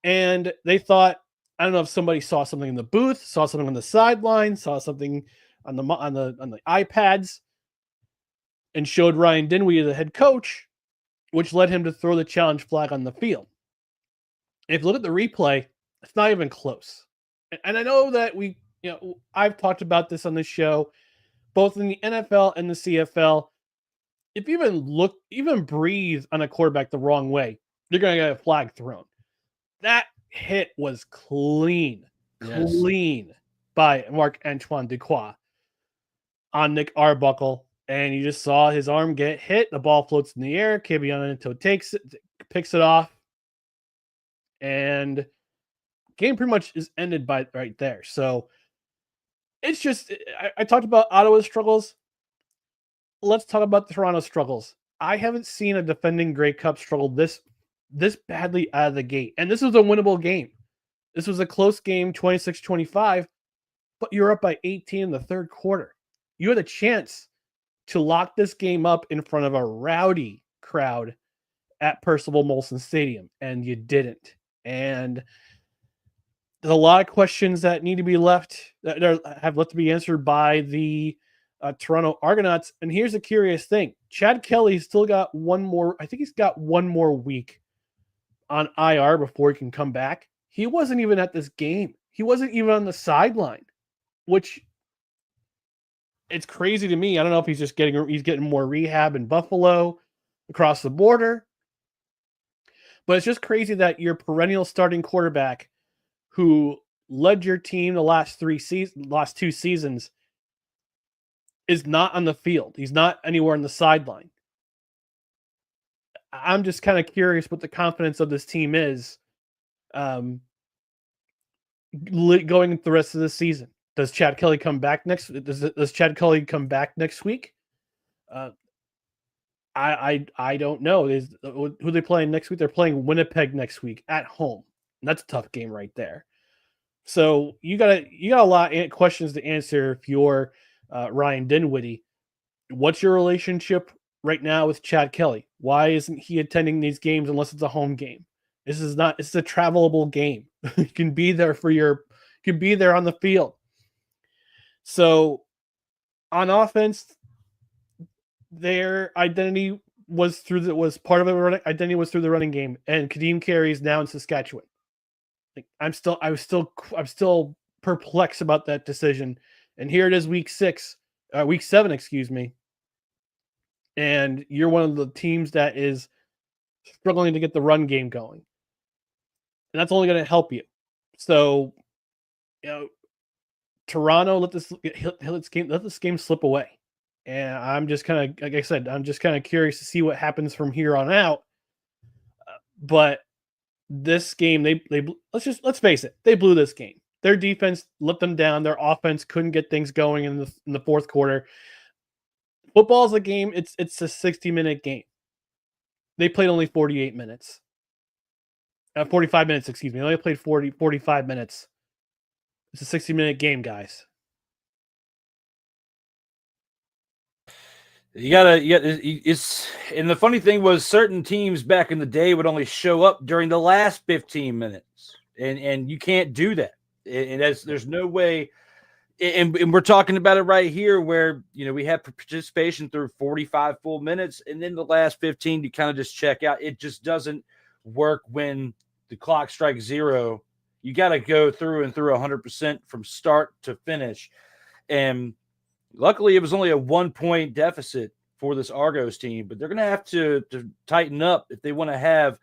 and they thought, I don't know if somebody saw something in the booth, saw something on the sideline, saw something on the iPads, and showed Ryan Dinwiddie, the head coach, which led him to throw the challenge flag on the field. If you look at the replay, it's not even close. And I know that I've talked about this on the show, both in the NFL and the CFL. If you even breathe on a quarterback the wrong way, you're going to get a flag thrown. That hit was clean by Marc-Antoine Duquois on Nick Arbuckle. And you just saw his arm get hit. The ball floats in the air. Kebion Ento takes it, picks it off. And game pretty much is ended by right there. So it's just, I talked about Ottawa's struggles. let's talk about the Toronto struggles. I haven't seen a defending Grey Cup struggle this badly out of the gate. And this was a winnable game. This was a close game, 26-25, but you're up by 18 in the third quarter. You had a chance to lock this game up in front of a rowdy crowd at Percival Molson Stadium, and you didn't. And there's a lot of questions that need to be have left to be answered by the Toronto Argonauts. And here's the curious thing. Chad Kelly's still got one more. I think he's got one more week on IR before he can come back. He wasn't even at this game. He wasn't even on the sideline, which it's crazy to me. I don't know if he's getting more rehab in Buffalo across the border, but it's just crazy that your perennial starting quarterback who led your team the last two seasons is not on the field. He's not anywhere on the sideline. I'm just kind of curious what the confidence of this team is going into the rest of the season. Does Chad Kelly come back next? Does Chad Kelly come back next week? I don't know. Who are they playing next week? They're playing Winnipeg next week at home. And that's a tough game right there. So you got a lot of questions to answer if you're Ryan Dinwiddie. What's your relationship right now with Chad Kelly? Why isn't he attending these games unless it's a home game? It's a travelable game. You can be there on the field. So on offense, their identity was through the running game, and Kadeem Carey is now in Saskatchewan. I'm still perplexed about that decision. And here it is, week 7, excuse me. And you're one of the teams that is struggling to get the run game going. And that's only going to help you. So, Toronto, let this game slip away. And I'm just kind of, like I said, I'm just kind of curious to see what happens from here on out. But this game, let's face it, they blew this game. Their defense let them down. Their offense couldn't get things going in the fourth quarter. Football is a game. It's a 60-minute game. They played only 48 minutes. 45 minutes, excuse me. They only played 45 minutes. It's a 60-minute game, guys. It's, and the funny thing was, certain teams back in the day would only show up during the last 15 minutes, and you can't do that. And there's no way. And we're talking about it right here, where we have participation through 45 full minutes, and then the last 15 you kind of just check out. It just doesn't work when the clock strikes zero. You got to go through 100% from start to finish. And luckily, it was only a 1-point deficit for this Argos team, but they're going to have to tighten up if they want to have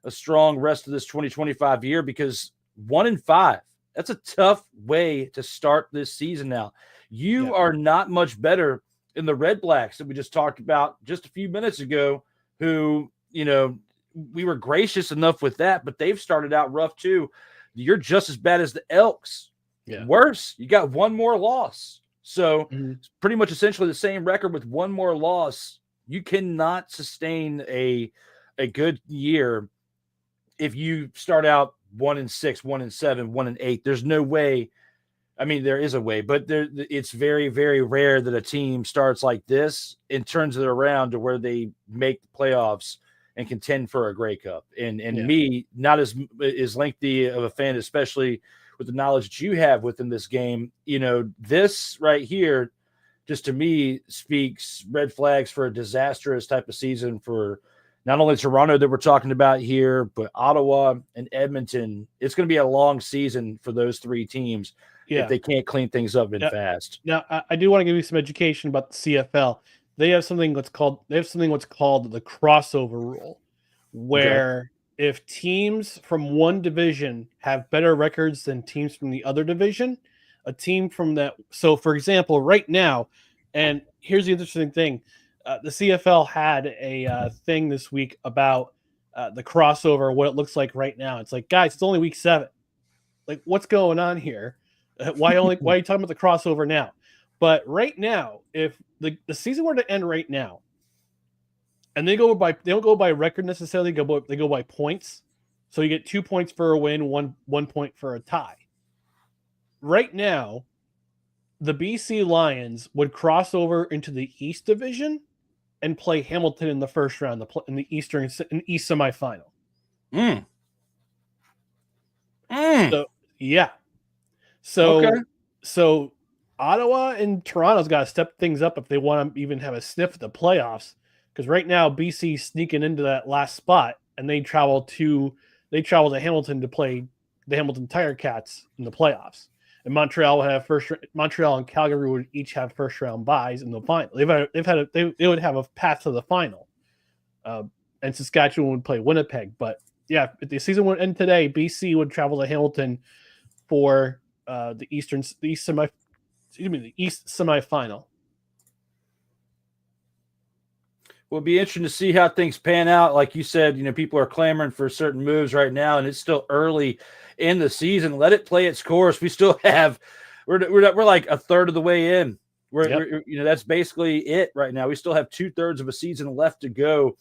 a strong rest of this 2025 year, because 1-5, that's a tough way to start this season now. You are not much better than the Redblacks that we just talked about just a few minutes ago, who, we were gracious enough with that, but they've started out rough too. You're just as bad as the Elks. Yeah. Worse, you got one more loss. So it's pretty much essentially the same record with one more loss. You cannot sustain a good year if you start out 1-6, 1-7, 1-8. There's no way. I mean, there is a way, but it's very, very rare that a team starts like this and turns it around to where they make the playoffs and contend for a Grey Cup. And me, not as lengthy of a fan, especially with the knowledge that you have within this game, this right here, just to me, speaks red flags for a disastrous type of season for not only Toronto that we're talking about here, but Ottawa and Edmonton. It's going to be a long season for those three teams if they can't clean things up fast. Now, I do want to give you some education about the CFL. They have something what's called the crossover rule, where if teams from one division have better records than teams from the other division, a team from that. So, for example, right now, and here's the interesting thing. The CFL had a thing this week about the crossover, what it looks like right now. It's like, guys, it's only week 7. Like, what's going on here? Why are you talking about the crossover now? But right now, if the season were to end right now, and they don't go by record necessarily, they go by points. So you get 2 points for a win, one point for a tie. Right now, the BC Lions would cross over into the East Division and play Hamilton in the first round, in the East semifinal. So yeah. So Ottawa and Toronto's got to step things up if they want to even have a sniff at the playoffs. Because right now BC's sneaking into that last spot, and they travel to Hamilton to play the Hamilton Tiger Cats in the playoffs. And Montreal and Calgary would each have first round byes in the final. They would have a path to the final. And Saskatchewan would play Winnipeg. But yeah, if the season would end today, BC would travel to Hamilton for the East semifinal. Well, it'll be interesting to see how things pan out. Like you said, people are clamoring for certain moves right now, and it's still early in the season. Let it play its course. We still have we're like a third of the way in. We're that's basically it right now. We still have 2/3 of a season left to go.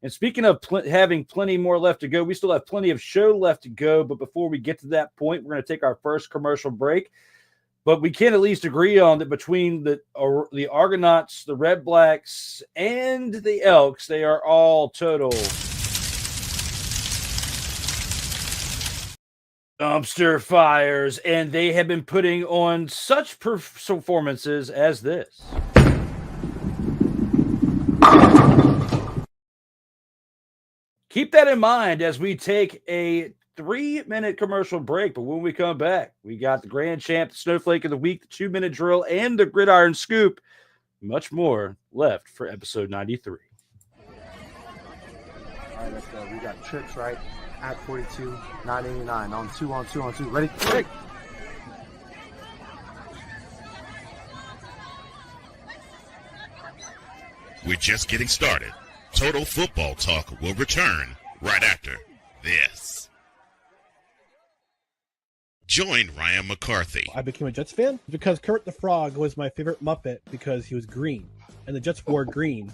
And speaking of having plenty more left to go, we still have plenty of show left to go. But before we get to that point, we're going to take our first commercial break. But we can at least agree on that between the Argonauts, the Redblacks, and the Elks, they are all total dumpster fires, and they have been putting on such performances as this. Keep that in mind as we take a 3-minute commercial break, but when we come back, we got the Grand Champ, the Snowflake of the Week, the 2-minute drill, and the Gridiron Scoop. Much more left for episode 93. All right, let's go. We got trips, right? At 42, 989 on 2. Ready? Ready. We're just getting started. Total Football Talk will return right after this. Join Ryan McCarthy. I became a Jets fan because Kermit the Frog was my favorite Muppet because he was green, and the Jets wore green.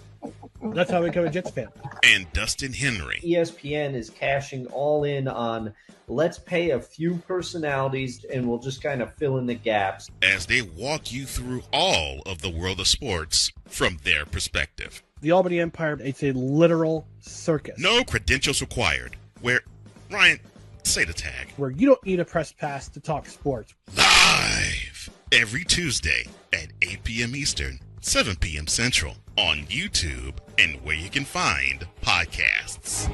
That's how I became a Jets fan. And Dustin Henry. ESPN is cashing all in on let's pay a few personalities and we'll just kind of fill in the gaps. As they walk you through all of the world of sports from their perspective. The Albany Empire, it's a literal circus. No credentials required. Where, Ryan, say the tag. Where you don't need a press pass to talk sports. Live every Tuesday at 8 p.m. Eastern, 7 p.m. Central on YouTube and where you can find podcasts.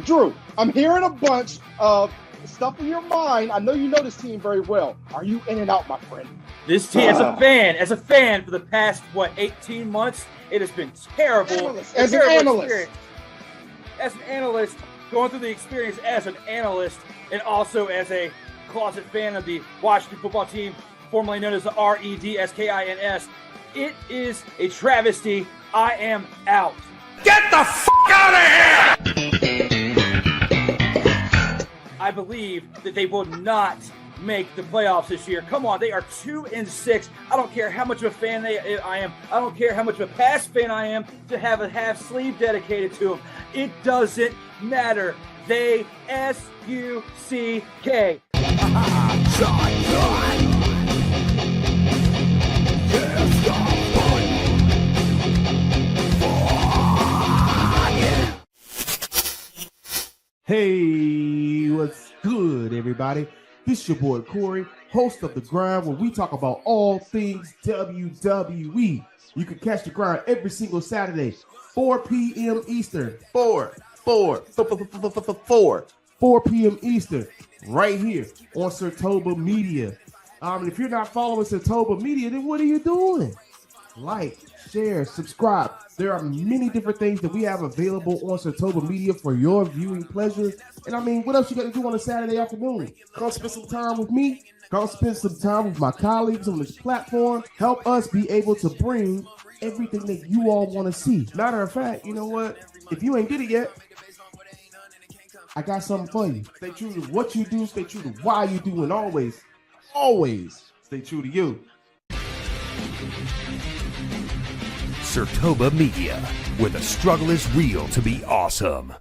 Drew, I'm hearing a bunch of stuff in your mind. I know you know this team very well. Are you in and out, my friend? This team, as a fan for the past, 18 months, it has been terrible. As an analyst. As an analyst, going through the experience as an analyst and also as a closet fan of the Washington football team, formerly known as the Redskins. It is a travesty. I am out. Get the f*** out of here! I believe that they will not make the playoffs this year. Come on, they are 2-6. I don't care how much of a fan I am. I don't care how much of a past fan I am to have a half sleeve dedicated to them. It doesn't matter. They S-U-C-K. Hey, what's good, everybody? This your boy Corey, host of The Grind, where we talk about all things WWE. You can catch The Grind every single Saturday, 4 p.m. Eastern. 4 p.m. Eastern, right here on Sertoba Media. If you're not following Sertoba Media, then what are you doing? Like, share, subscribe. There are many different things that we have available on Sertoba Media for your viewing pleasure. And what else you got to do on a Saturday afternoon? Come spend some time with me. Come spend some time with my colleagues on this platform. Help us be able to bring everything that you all want to see. Matter of fact, you know what? If you ain't did it yet, I got something for you. Stay true to what you do, stay true to why you do, and always stay true to you. Sertoba Media, where the struggle is real to be awesome.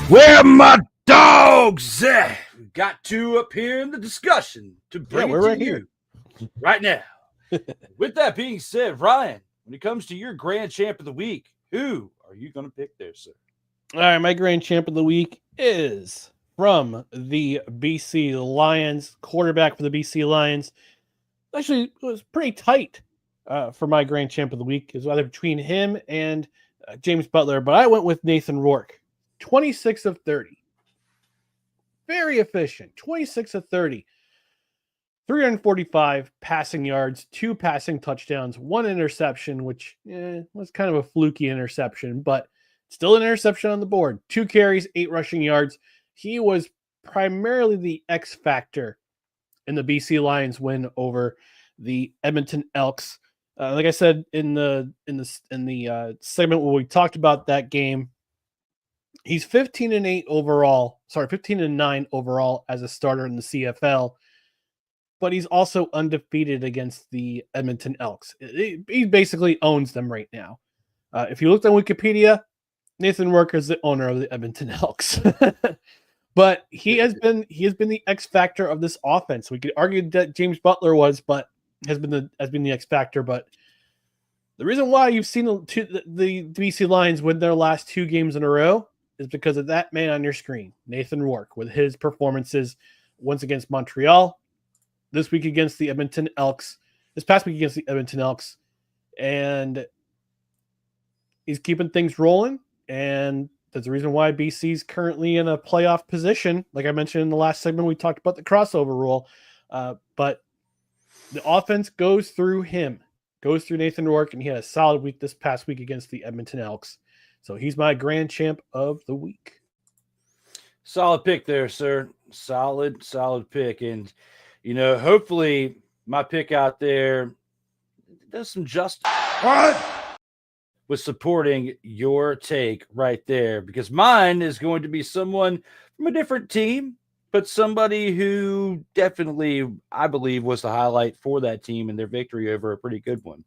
Where my dogs at? Got to appear in the discussion to bring we're it to right you here. right now. With that being said, Ryan, when it comes to your grand champ of the week, who are you going to pick there, sir? All right, my grand champ of the week is from the BC Lions, quarterback for the BC Lions. Actually, it was pretty tight for my grand champ of the week. It was either between him and James Butler, but I went with Nathan Rourke. 26 of 30. Very efficient. 26 of 30. 345 passing yards, 2 passing touchdowns, 1 interception, which was kind of a fluky interception, but still an interception on the board. 2 carries, 8 rushing yards. He was primarily the X factor in the BC Lions win over the Edmonton Elks. Like I said in the segment where we talked about that game, he's 15-8 overall. 15-9 overall as a starter in the CFL. But he's also undefeated against the Edmonton Elks. He basically owns them right now. If you looked on Wikipedia, Nathan Rourke is the owner of the Edmonton Elks. But he has been the X factor of this offense. We could argue that James Butler was, but has been the X factor. But the reason why you've seen the BC Lions win their last 2 games in a row is because of that man on your screen, Nathan Rourke, with his performances once against Montreal, this week against the Edmonton Elks, this past week against the Edmonton Elks, and he's keeping things rolling, and that's the reason why BC's currently in a playoff position. Like I mentioned in the last segment, we talked about the crossover rule, but the offense goes through him, goes through Nathan Rourke, and he had a solid week this past week against the Edmonton Elks. So he's my grand champ of the week. Solid pick there, sir. Solid pick. And, hopefully my pick out there does some justice with supporting your take right there, because mine is going to be someone from a different team, but somebody who definitely, I believe, was the highlight for that team and their victory over a pretty good one.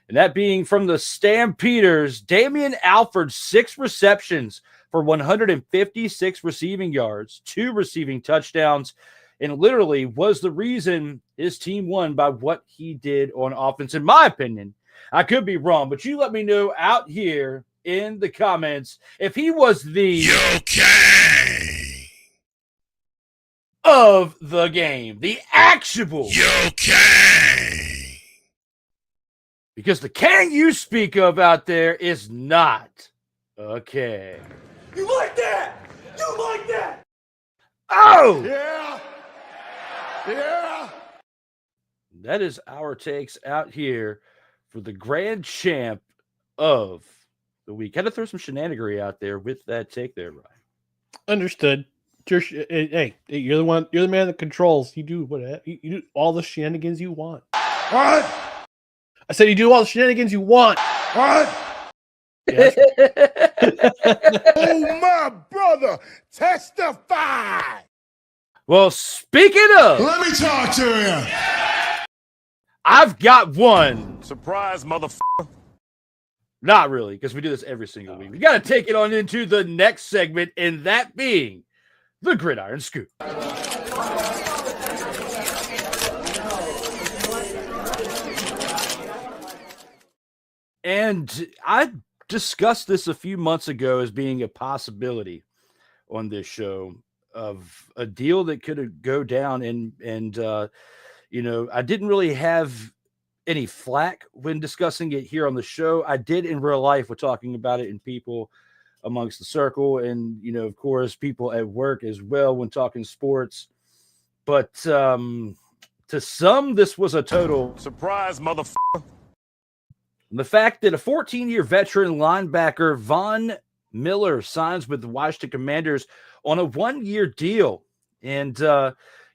And that being from the Stampeders, Damian Alford, 6 receptions for 156 receiving yards, 2 receiving touchdowns, and literally was the reason his team won by what he did on offense, in my opinion. I could be wrong, but you let me know out here in the comments if he was the okay of the game, the actual okay. Because the Kang you speak of out there is not okay. You like that? You like that? Oh! Yeah. That is our takes out here for the grand champ of the week. Had to throw some shenanigery out there with that take there, Ryan. Understood. Hey, you're the one. You're the man that controls. You do whatever. You do all the shenanigans you want. What? I said you do all the shenanigans you want. What? Yeah, Oh, my brother, testify. Well, speaking of, Let me talk to you. I've got one. Surprise, motherfucker. Not really, because we do this every single week. We got to take it on into the next segment, and that being the Gridiron Scoop. And I discussed this a few months ago as being a possibility on this show of a deal that could go down. And I didn't really have any flack when discussing it here on the show. I did in real life with talking about it and people amongst the circle and, of course, people at work as well when talking sports. But to some, this was a total Surprise, motherfucker. the fact that a 14-year veteran linebacker, Von Miller, signs with the Washington Commanders on a 1-year deal And,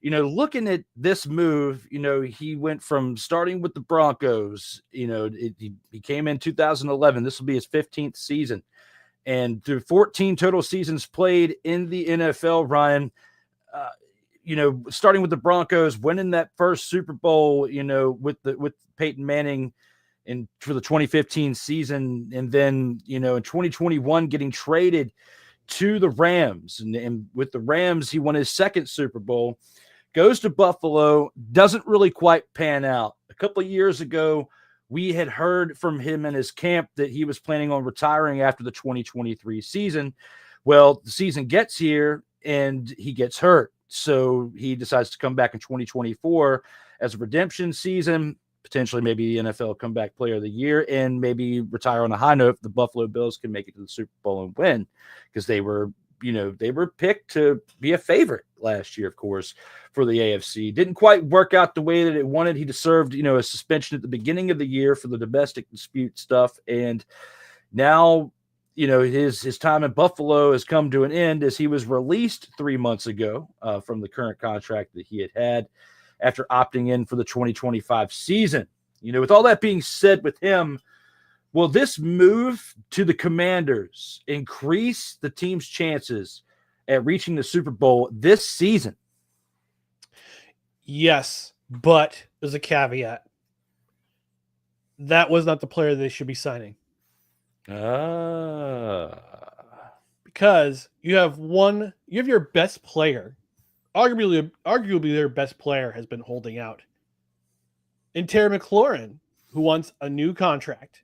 looking at this move, he went from starting with the Broncos, he came in 2011. This will be his 15th season. And through 14 total seasons played in the NFL, Ryan, starting with the Broncos, winning that first Super Bowl, with Peyton Manning for the 2015 season. And then, in 2021, getting traded to the Rams. And with the Rams, he won his second Super Bowl, goes to Buffalo, doesn't really quite pan out. A couple of years ago, we had heard from him in his camp that he was planning on retiring after the 2023 season. Well, the season gets here and he gets hurt. So he decides to come back in 2024 as a redemption season, potentially maybe NFL comeback player of the year, and maybe retire on a high note if the Buffalo Bills can make it to the Super Bowl and win, because they were picked to be a favorite last year, of course, for the AFC. Didn't quite work out the way that it wanted. He deserved, a suspension at the beginning of the year for the domestic dispute stuff. And now, his time in Buffalo has come to an end as he was released 3 months ago from the current contract that he had after opting in for the 2025 season. With all that being said with him, will this move to the Commanders increase the team's chances at reaching the Super Bowl this season? Yes, but there's a caveat. That was not the player they should be signing. Because you have your best player, arguably their best player has been holding out. And Terry McLaurin, who wants a new contract.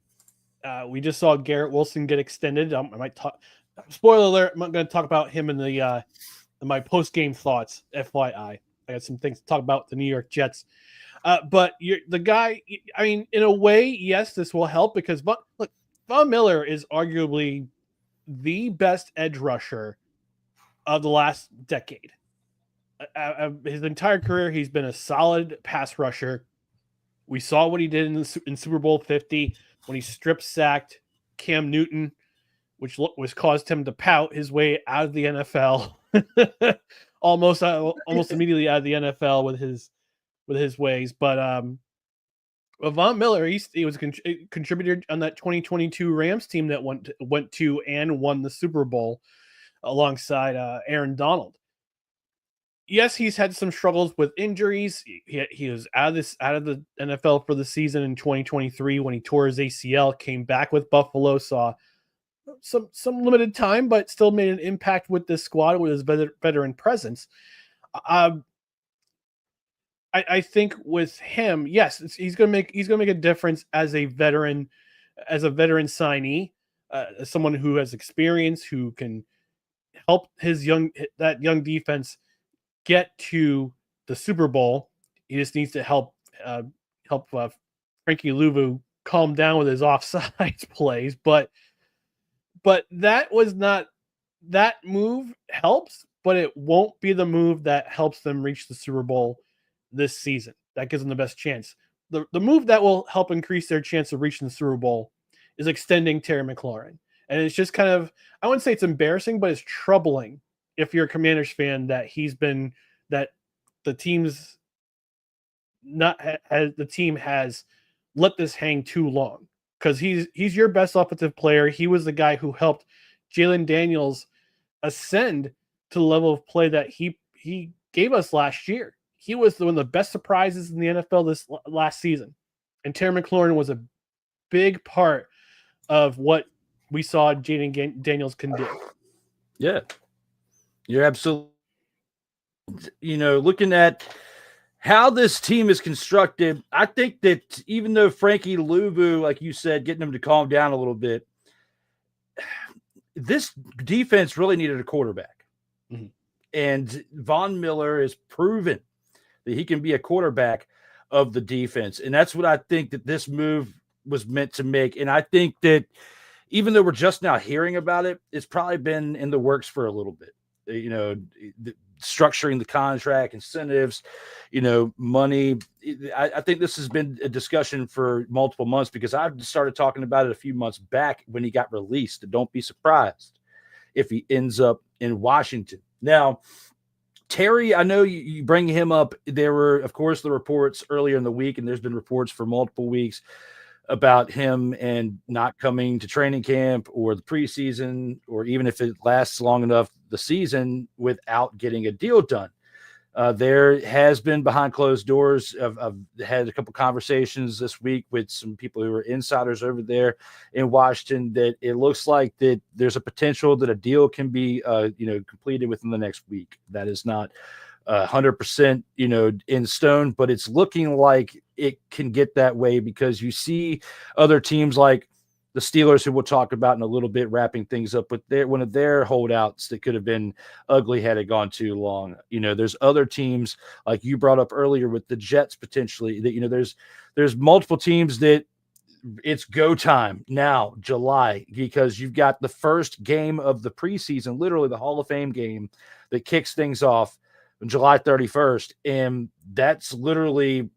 We just saw Garrett Wilson get extended. I might talk. Spoiler alert! I'm not going to talk about him in the in my post game thoughts. FYI, I got some things to talk about the New York Jets. But the guy. I mean, in a way, yes, this will help because look, Von Miller is arguably the best edge rusher of the last decade. His entire career, he's been a solid pass rusher. We saw what he did in Super Bowl 50 when he strip sacked Cam Newton, which caused him to pout his way out of the NFL, almost immediately out of the NFL with his ways. But Von Miller, he was a contributor on that 2022 Rams team that went to and won the Super Bowl alongside Aaron Donald. Yes, he's had some struggles with injuries. He was out of the NFL for the season in 2023 when he tore his ACL, came back with Buffalo, saw some limited time, but still made an impact with this squad with his veteran presence. I think with him, yes, he's going to make a difference as a veteran signee, as someone who has experience, who can help that young defense get to the Super Bowl. He just needs to help Frankie Louvu calm down with his offsides plays. But that was not that move helps, but it won't be the move that helps them reach the Super Bowl this season. That gives them the best chance. The move that will help increase their chance of reaching the Super Bowl is extending Terry McLaurin. And it's just kind of, I wouldn't say it's embarrassing, but it's troubling if you're a Commanders fan that the team has let this hang too long, because he's your best offensive player. He was the guy who helped Jalen Daniels ascend to the level of play that he gave us last year. He was one of the best surprises in the NFL this last season, and Terry McLaurin was a big part of what we saw Jalen Daniels can do. Yeah. You're absolutely, looking at how this team is constructed, I think that even though Frankie Louvu, like you said, getting him to calm down a little bit, this defense really needed a quarterback. Mm-hmm. And Von Miller has proven that he can be a quarterback of the defense. And that's what I think that this move was meant to make. And I think that even though we're just now hearing about it, it's probably been in the works for a little bit. Structuring the contract, incentives, money. I think this has been a discussion for multiple months, because I've started talking about it a few months back when he got released. Don't be surprised if he ends up in Washington. Now, Terry, I know you bring him up. There were, of course, the reports earlier in the week, and there's been reports for multiple weeks about him and not coming to training camp or the preseason, or even if it lasts long enough, the season, without getting a deal done. There has been behind closed doors. I've had a couple conversations this week with some people who are insiders over there in Washington that it looks like that there's a potential that a deal can be, completed within the next week. That is not 100%, in stone, but it's looking like it can get that way because you see other teams like the Steelers, who we'll talk about in a little bit, wrapping things up with one of their holdouts that could have been ugly had it gone too long. There's other teams like you brought up earlier with the Jets potentially that, there's multiple teams that it's go time now, July, because you've got the first game of the preseason, literally the Hall of Fame game that kicks things off on July 31st. And that's literally,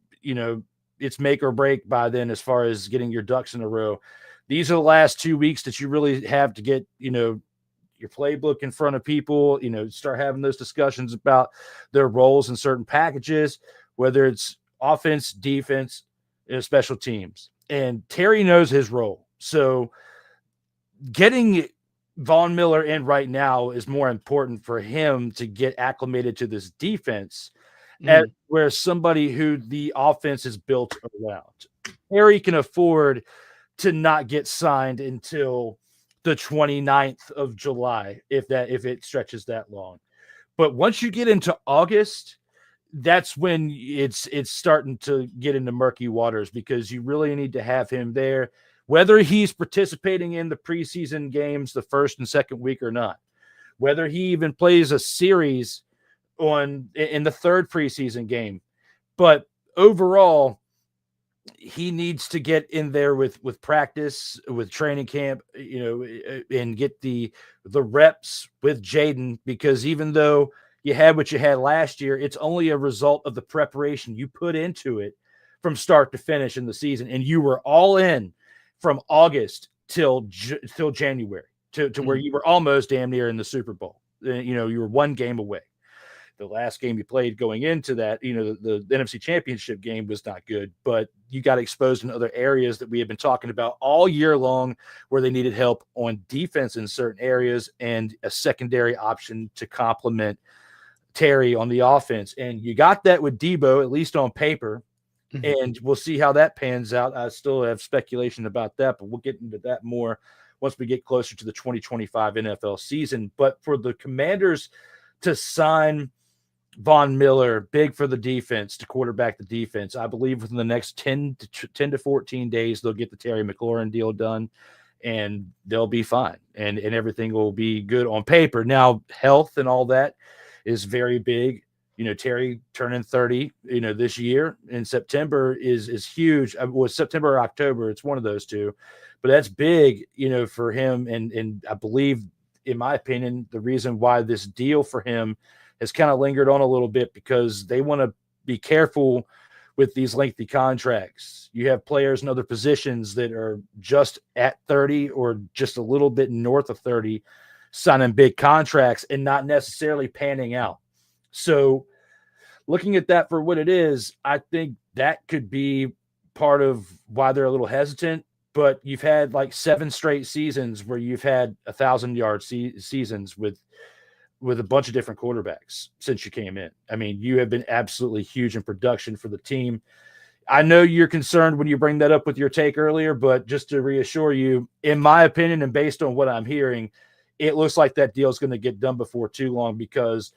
it's make or break by then as far as getting your ducks in a row. These are the last 2 weeks that you really have to get, your playbook in front of people, start having those discussions about their roles in certain packages, whether it's offense, defense, special teams. And Terry knows his role. So getting Von Miller in right now is more important for him to get acclimated to this defense, where somebody who the offense is built around. Terry can afford to not get signed until the 29th of July, if it stretches that long. But once you get into August, that's when it's starting to get into murky waters, because you really need to have him there, whether he's participating in the preseason games the first and second week or not, whether he even plays a series in the third preseason game. But overall, he needs to get in there with practice, with training camp, and get the reps with Jaden, because even though you had what you had last year, it's only a result of the preparation you put into it from start to finish in the season. And you were all in from August till January to where you were almost damn near in the Super Bowl. You were one game away. The last game you played going into that, the NFC Championship game was not good, but you got exposed in other areas that we have been talking about all year long, where they needed help on defense in certain areas and a secondary option to complement Terry on the offense. And you got that with Debo, at least on paper, and we'll see how that pans out. I still have speculation about that, but we'll get into that more once we get closer to the 2025 NFL season. But for the Commanders to sign Von Miller, big for the defense, to quarterback the defense, I believe within the next 10 to 14 days, they'll get the Terry McLaurin deal done, and they'll be fine, and everything will be good on paper. Now, health and all that is very big. Terry turning 30, this year in September is huge. Was September or October? It's one of those two, but that's big, for him. And I believe, in my opinion, the reason why this deal for him has kind of lingered on a little bit, because they want to be careful with these lengthy contracts. You have players in other positions that are just at 30 or just a little bit north of 30 signing big contracts and not necessarily panning out. So looking at that for what it is, I think that could be part of why they're a little hesitant. But you've had like 7 straight seasons where you've had 1,000-yard seasons with a bunch of different quarterbacks since you came in. I mean, you have been absolutely huge in production for the team. I know you're concerned when you bring that up with your take earlier, but just to reassure you, in my opinion, and based on what I'm hearing, it looks like that deal is going to get done before too long, because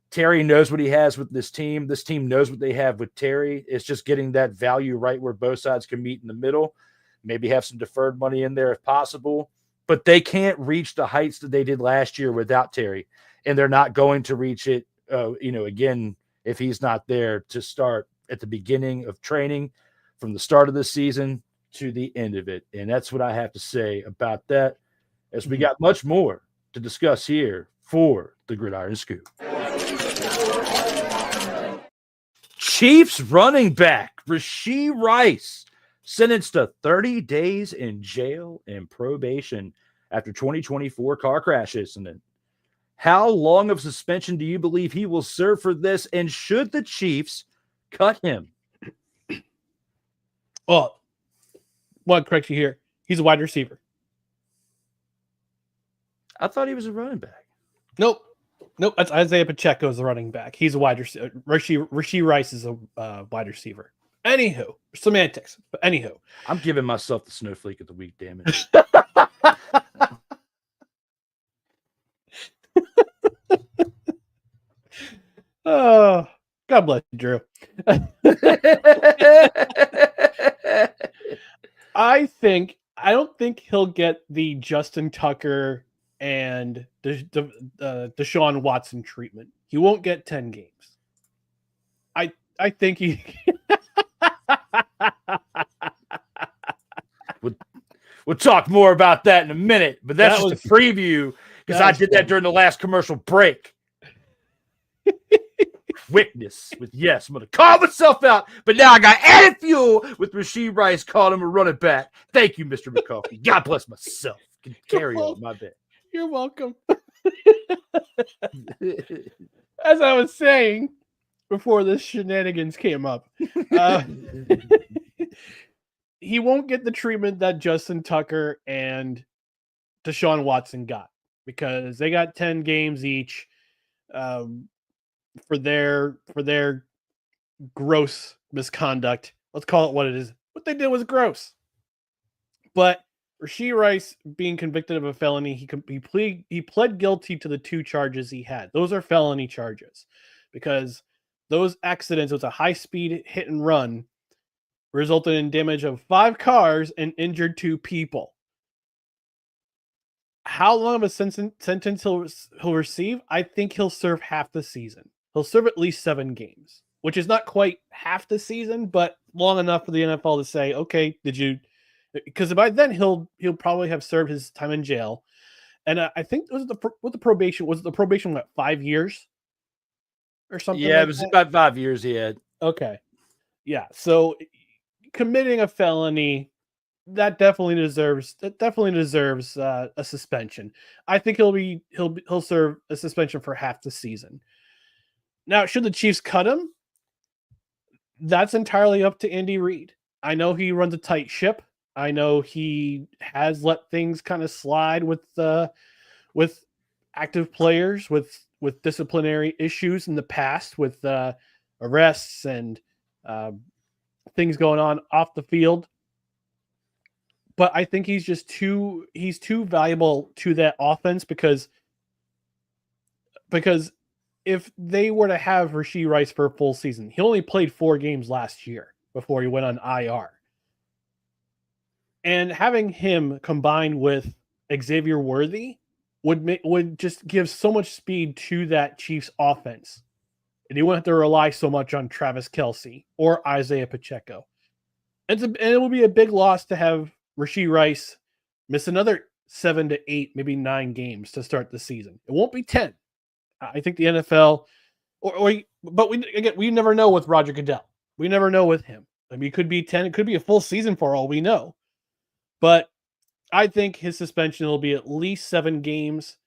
Terry knows what he has with this team. This team knows what they have with Terry. It's just getting that value right where both sides can meet in the middle, maybe have some deferred money in there if possible, but they can't reach the heights that they did last year without Terry. And they're not going to reach it, again, if he's not there to start at the beginning of training, from the start of the season to the end of it. And that's what I have to say about that, as we got much more to discuss here for the Gridiron Scoop. Chiefs running back Rashee Rice sentenced to 30 days in jail and probation after 2024 car crash incident. How long of suspension do you believe he will serve for this? And should the Chiefs cut him? Well, one correct you here. He's a wide receiver. I thought he was a running back. Nope. That's Isaiah Pacheco is the running back. He's a wide receiver. Rashee Rice is a wide receiver. Anywho, semantics. But anywho, I'm giving myself the snowflake of the week. Damn it. Oh, God bless you, Drew. I don't think he'll get the Justin Tucker and Deshaun Watson treatment. He won't get 10 games. I think he We'll talk more about that in a minute, but that's That just a preview because I did that during the last commercial break. Quickness with yes, I'm going to call myself out, but now I got added fuel with Rashee Rice calling him a running back. Thank you, Mr. McCarthy. God bless myself. Can carry on my bit. You're welcome. As I was saying before the shenanigans came up, he won't get the treatment that Justin Tucker and Deshaun Watson got because they got 10 games each for their gross misconduct. Let's call it what it is. What they did was gross. But Rashee Rice being convicted of a felony, he pled guilty to the 2 charges he had. Those are felony charges because those accidents, it was a high-speed hit and run, resulted in damage of 5 cars and injured 2 people. How long of a sentence he'll receive? I think he'll serve half the season. He'll serve at least 7 games, which is not quite half the season, but long enough for the NFL to say, okay, did you? Because by then he'll probably have served his time in jail, and I think it was the probation was the probation 5 years or something. Yeah, like it was that? about 5 years he had. Okay, yeah. So committing a felony that definitely deserves a suspension. I think he'll serve a suspension for half the season. Now, should the Chiefs cut him? That's entirely up to Andy Reid. I know he runs a tight ship. I know he has let things kind of slide with active players, with disciplinary issues in the past, with arrests and things going on off the field. But I think he's too valuable to that offense because if they were to have Rashee Rice for a full season, he only played 4 games last year before he went on IR. And having him combined with Xavier Worthy would just give so much speed to that Chiefs offense. And he wouldn't have to rely so much on Travis Kelce or Isaiah Pacheco. And it will be a big loss to have Rashee Rice miss another 7 to 8, maybe 9 games to start the season. It won't be 10. I think the NFL, but we never know with Roger Goodell. We never know with him. I mean, it could be 10. It could be a full season for all we know. But I think his suspension will be at least 7 games.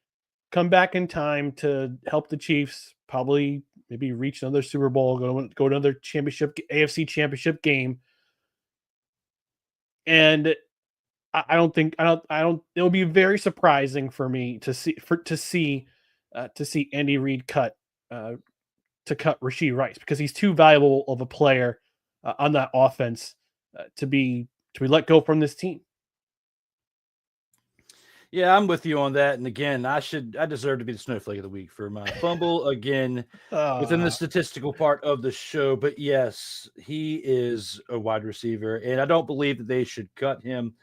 Come back in time to help the Chiefs probably maybe reach another Super Bowl, go to another championship, AFC championship game. And it would be very surprising for me to see Andy Reid cut Rashee Rice because he's too valuable of a player on that offense to be let go from this team. Yeah, I'm with you on that. And again, I deserve to be the snowflake of the week for my fumble again within the statistical part of the show. But yes, he is a wide receiver, and I don't believe that they should cut him.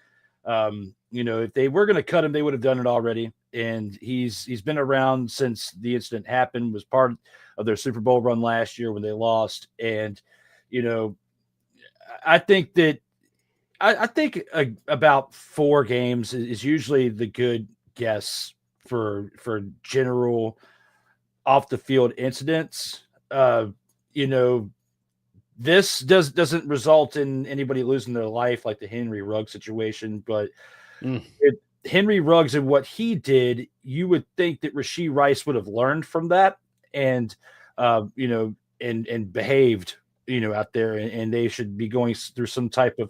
If they were going to cut him, they would have done it already. And he's been around since the incident happened, was part of their Super Bowl run last year when they lost. And, I think that about 4 games is usually the good guess for general off the field incidents. This doesn't result in anybody losing their life like the Henry Rugg situation, but Henry Ruggs and what he did, you would think that Rashee Rice would have learned from that and, and behaved, out there, and they should be going through some type of,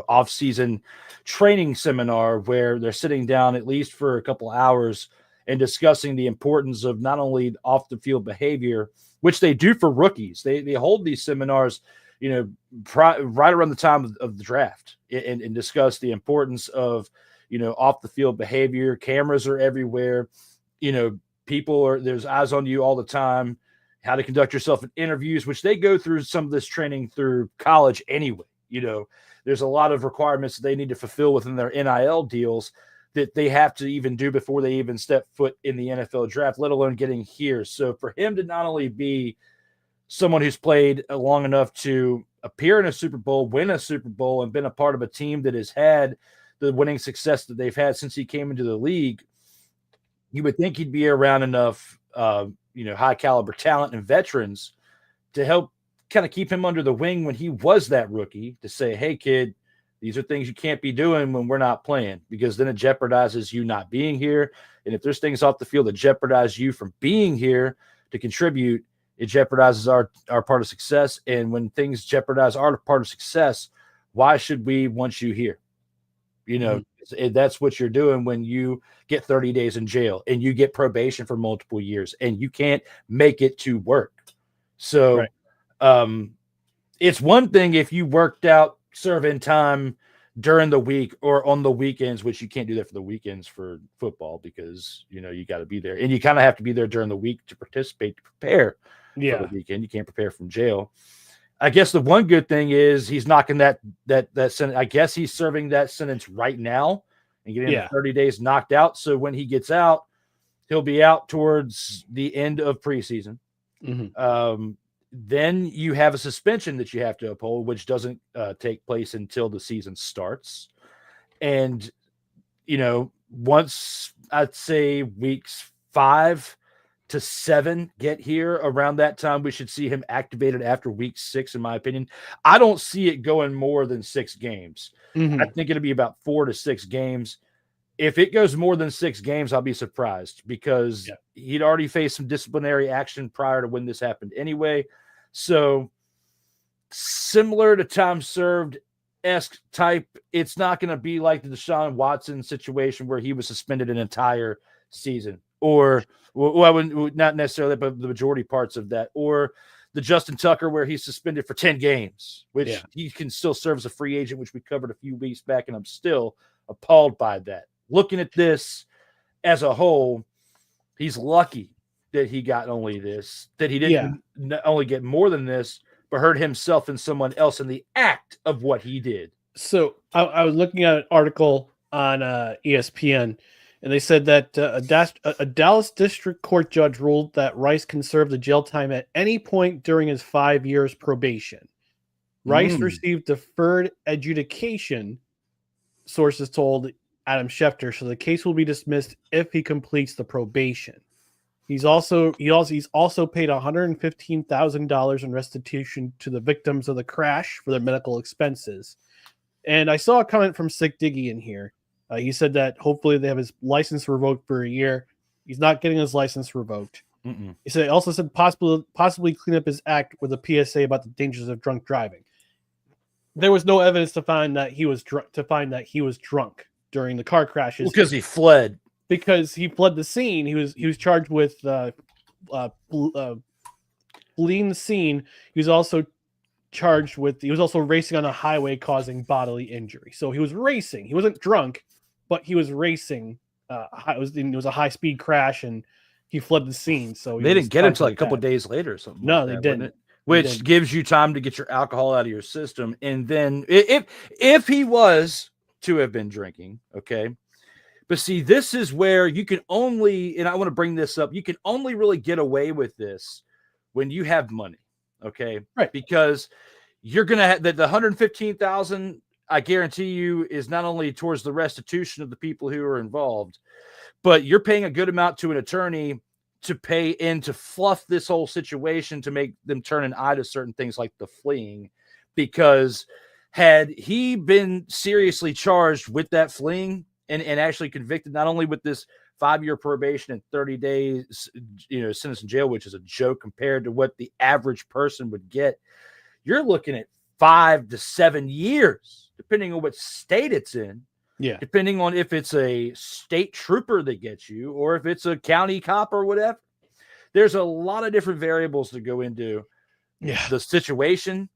off-season training seminar where they're sitting down at least for a couple hours and discussing the importance of not only off the field behavior, which they do for rookies. They hold these seminars, right around the time of the draft and discuss the importance of, off the field behavior. Cameras are everywhere. There's eyes on you all the time, how to conduct yourself in interviews, which they go through some of this training through college anyway. There's a lot of requirements that they need to fulfill within their NIL deals that they have to even do before they even step foot in the NFL draft, let alone getting here. So for him to not only be someone who's played long enough to appear in a Super Bowl, win a Super Bowl, and been a part of a team that has had the winning success that they've had since he came into the league, you would think he'd be around enough, high caliber talent and veterans to help kind of keep him under the wing when he was that rookie, to say, hey, kid, these are things you can't be doing when we're not playing, because then it jeopardizes you not being here. And if there's things off the field that jeopardize you from being here to contribute, it jeopardizes our part of success. And when things jeopardize our part of success, why should we want you here? That's what you're doing when you get 30 days in jail and you get probation for multiple years and you can't make it to work. So Right. It's one thing if you worked out serving time during the week or on the weekends, which you can't do that for the weekends for football because, you got to be there. And you kind of have to be there during the week to participate, to prepare for the weekend. You can't prepare from jail. I guess the one good thing is he's knocking that sentence. I guess he's serving that sentence right now and getting the 30 days knocked out. So when he gets out, he'll be out towards the end of preseason. Mm-hmm. Then you have a suspension that you have to uphold, which doesn't take place until the season starts. And, once I'd say weeks 5 to 7 get here, around that time, we should see him activated after week 6, in my opinion. I don't see it going more than 6 games. Mm-hmm. I think it'll be about 4 to 6 games. If it goes more than 6 games, I'll be surprised because he'd already faced some disciplinary action prior to when this happened anyway. So similar to time served-esque type, it's not going to be like the Deshaun Watson situation where he was suspended an entire season, or not necessarily, but the majority parts of that, or the Justin Tucker where he's suspended for 10 games, which he can still serve as a free agent, which we covered a few weeks back, and I'm still appalled by that. Looking at this as a whole, he's lucky that he got only this, that he didn't only get more than this, but hurt himself and someone else in the act of what he did. So I was looking at an article on ESPN, and they said that a Dallas District Court judge ruled that Rice can serve the jail time at any point during his 5 years probation. Rice received deferred adjudication, sources told Adam Schefter, so the case will be dismissed if he completes the probation. He's also paid $115,000 in restitution to the victims of the crash for their medical expenses. And I saw a comment from Sick Diggy in here. He said that hopefully they have his license revoked for a year. He's not getting his license revoked. He also said possibly clean up his act with a PSA about the dangers of drunk driving. There was no evidence to find that he was drunk during the car crashes because he fled. Because he fled the scene. He was charged with fleeing the scene. He was also racing on a highway causing bodily injury. So he was racing. He wasn't drunk, but he was racing. It was a high speed crash, and he fled the scene. So they didn't get him until like a couple days later or something. No, they didn't. Which gives you time to get your alcohol out of your system, and then if he was to have been drinking, okay. But see, this is where you can only, and I want to bring this up, you can only really get away with this when you have money, okay? Right. Because you're going to have the $115,000, I guarantee you, is not only towards the restitution of the people who are involved, but you're paying a good amount to an attorney to pay in to fluff this whole situation to make them turn an eye to certain things like the fleeing. Because had he been seriously charged with that fleeing, and actually convicted not only with this 5-year probation and 30 days, sentence in jail, which is a joke compared to what the average person would get, you're looking at 5 to 7 years, depending on what state it's in. Yeah. Depending on if it's a state trooper that gets you or if it's a county cop or whatever. There's a lot of different variables that go into the situation.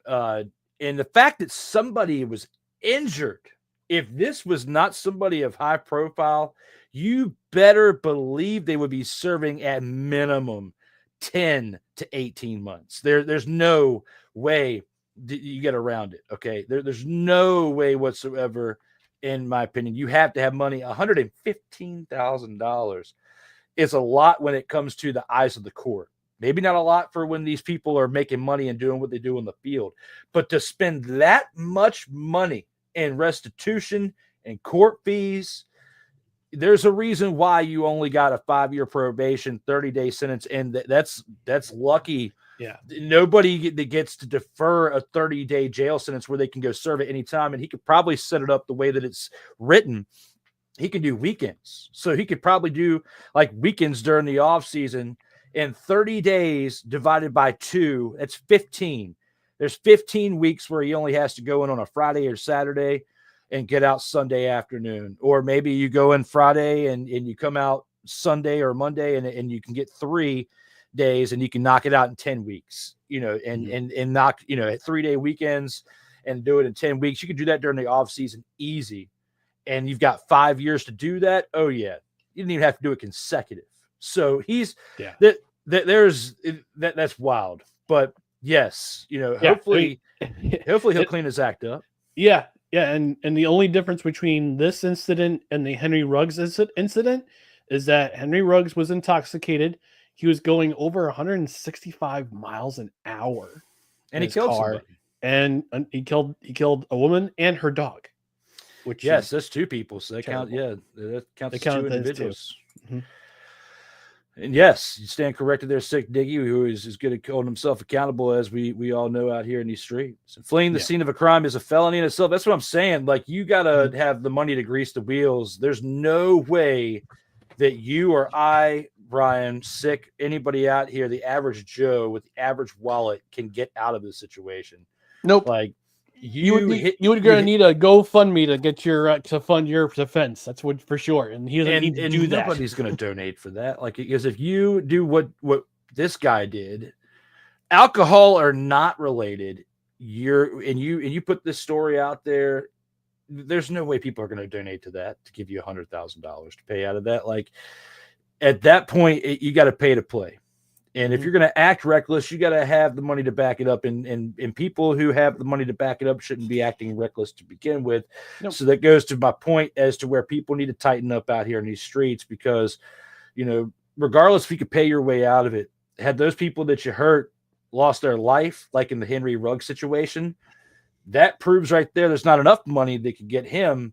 And the fact that somebody was injured, if this was not somebody of high profile, you better believe they would be serving at minimum 10 to 18 months. There's no way you get around it. Okay. There's no way whatsoever. In my opinion, you have to have money. $115,000 is a lot when it comes to the eyes of the court. Maybe not a lot for when these people are making money and doing what they do in the field, but to spend that much money in restitution and court fees, there's a reason why you only got a 5-year probation, 30-day sentence, and that's lucky. Yeah. Nobody that gets to defer a 30-day jail sentence where they can go serve at any time. And he could probably set it up the way that it's written. He can do weekends. So he could probably do like weekends during the off season, and 30 days divided by 2, that's 15. There's 15 weeks where he only has to go in on a Friday or Saturday and get out Sunday afternoon. Or maybe you go in Friday and you come out Sunday or Monday and you can get 3 days and you can knock it out in 10 weeks, and knock, at 3-day weekends and do it in 10 weeks. You can do that during the off season easy. And you've got 5 years to do that. Oh yeah. You didn't even have to do it consecutive. So that's wild, but yes, hopefully he'll clean his act up. Yeah. Yeah. And the only difference between this incident and the Henry Ruggs incident is that Henry Ruggs was intoxicated. He was going over 165 miles an hour, and he killed somebody. And he killed a woman and her dog. Which that's 2 people. So that counts. Yeah, that counts as 2 individuals. Mm-hmm. And yes, you stand corrected there, Sick Diggy, who is as good at holding himself accountable as we all know out here in these streets. And fleeing the scene of a crime is a felony in itself. That's what I'm saying. Like, you got to have the money to grease the wheels. There's no way that you or I, Brian, Sick, anybody out here, the average Joe with the average wallet can get out of this situation. Nope. Like, you would need a GoFundMe to get your to fund your defense. That's what for sure. And he doesn't need to do that. Nobody's going to donate for that. Like, because if you do what this guy did, alcohol or not related, you put this story out there, there's no way people are going to donate to that to give you $100,000 to pay out of that. Like, at that point, you got to pay to play. And if you're going to act reckless, you got to have the money to back it up. And people who have the money to back it up shouldn't be acting reckless to begin with. Nope. So that goes to my point as to where people need to tighten up out here in these streets, because, regardless if you could pay your way out of it, had those people that you hurt lost their life, like in the Henry Ruggs situation, that proves right there there's not enough money that could get him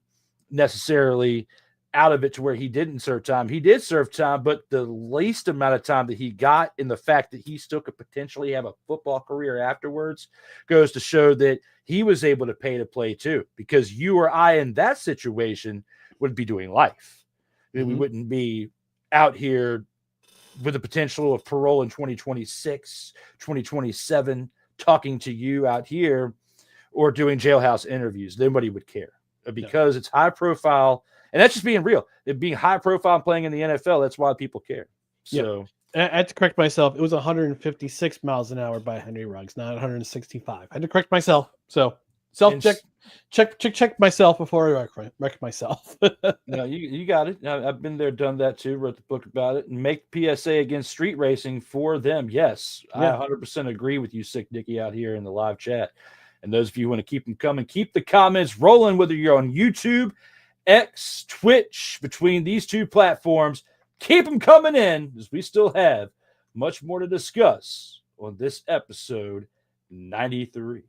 necessarily out of it to where he didn't serve time. He did serve time, but the least amount of time that he got, in the fact that he still could potentially have a football career afterwards, goes to show that he was able to pay to play too, because you or I in that situation would be doing life. We wouldn't be out here with the potential of parole in 2026, 2027, talking to you out here or doing jailhouse interviews. Nobody would care, because it's high profile. And that's just being real. It being high profile and playing in the NFL, that's why people care. So I had to correct myself. It was 156 miles an hour by Henry Ruggs, not 165. I had to correct myself. So check myself before I correct myself. No, you got it. I've been there, done that too. Wrote the book about it, and make PSA against street racing for them. Yes, I 100% agree with you, Sick Dicky, out here in the live chat. And those of you who want to keep them coming, keep the comments rolling, whether you're on YouTube, X, Twitch, between these 2 platforms. Keep them coming in, as we still have much more to discuss on this episode 93.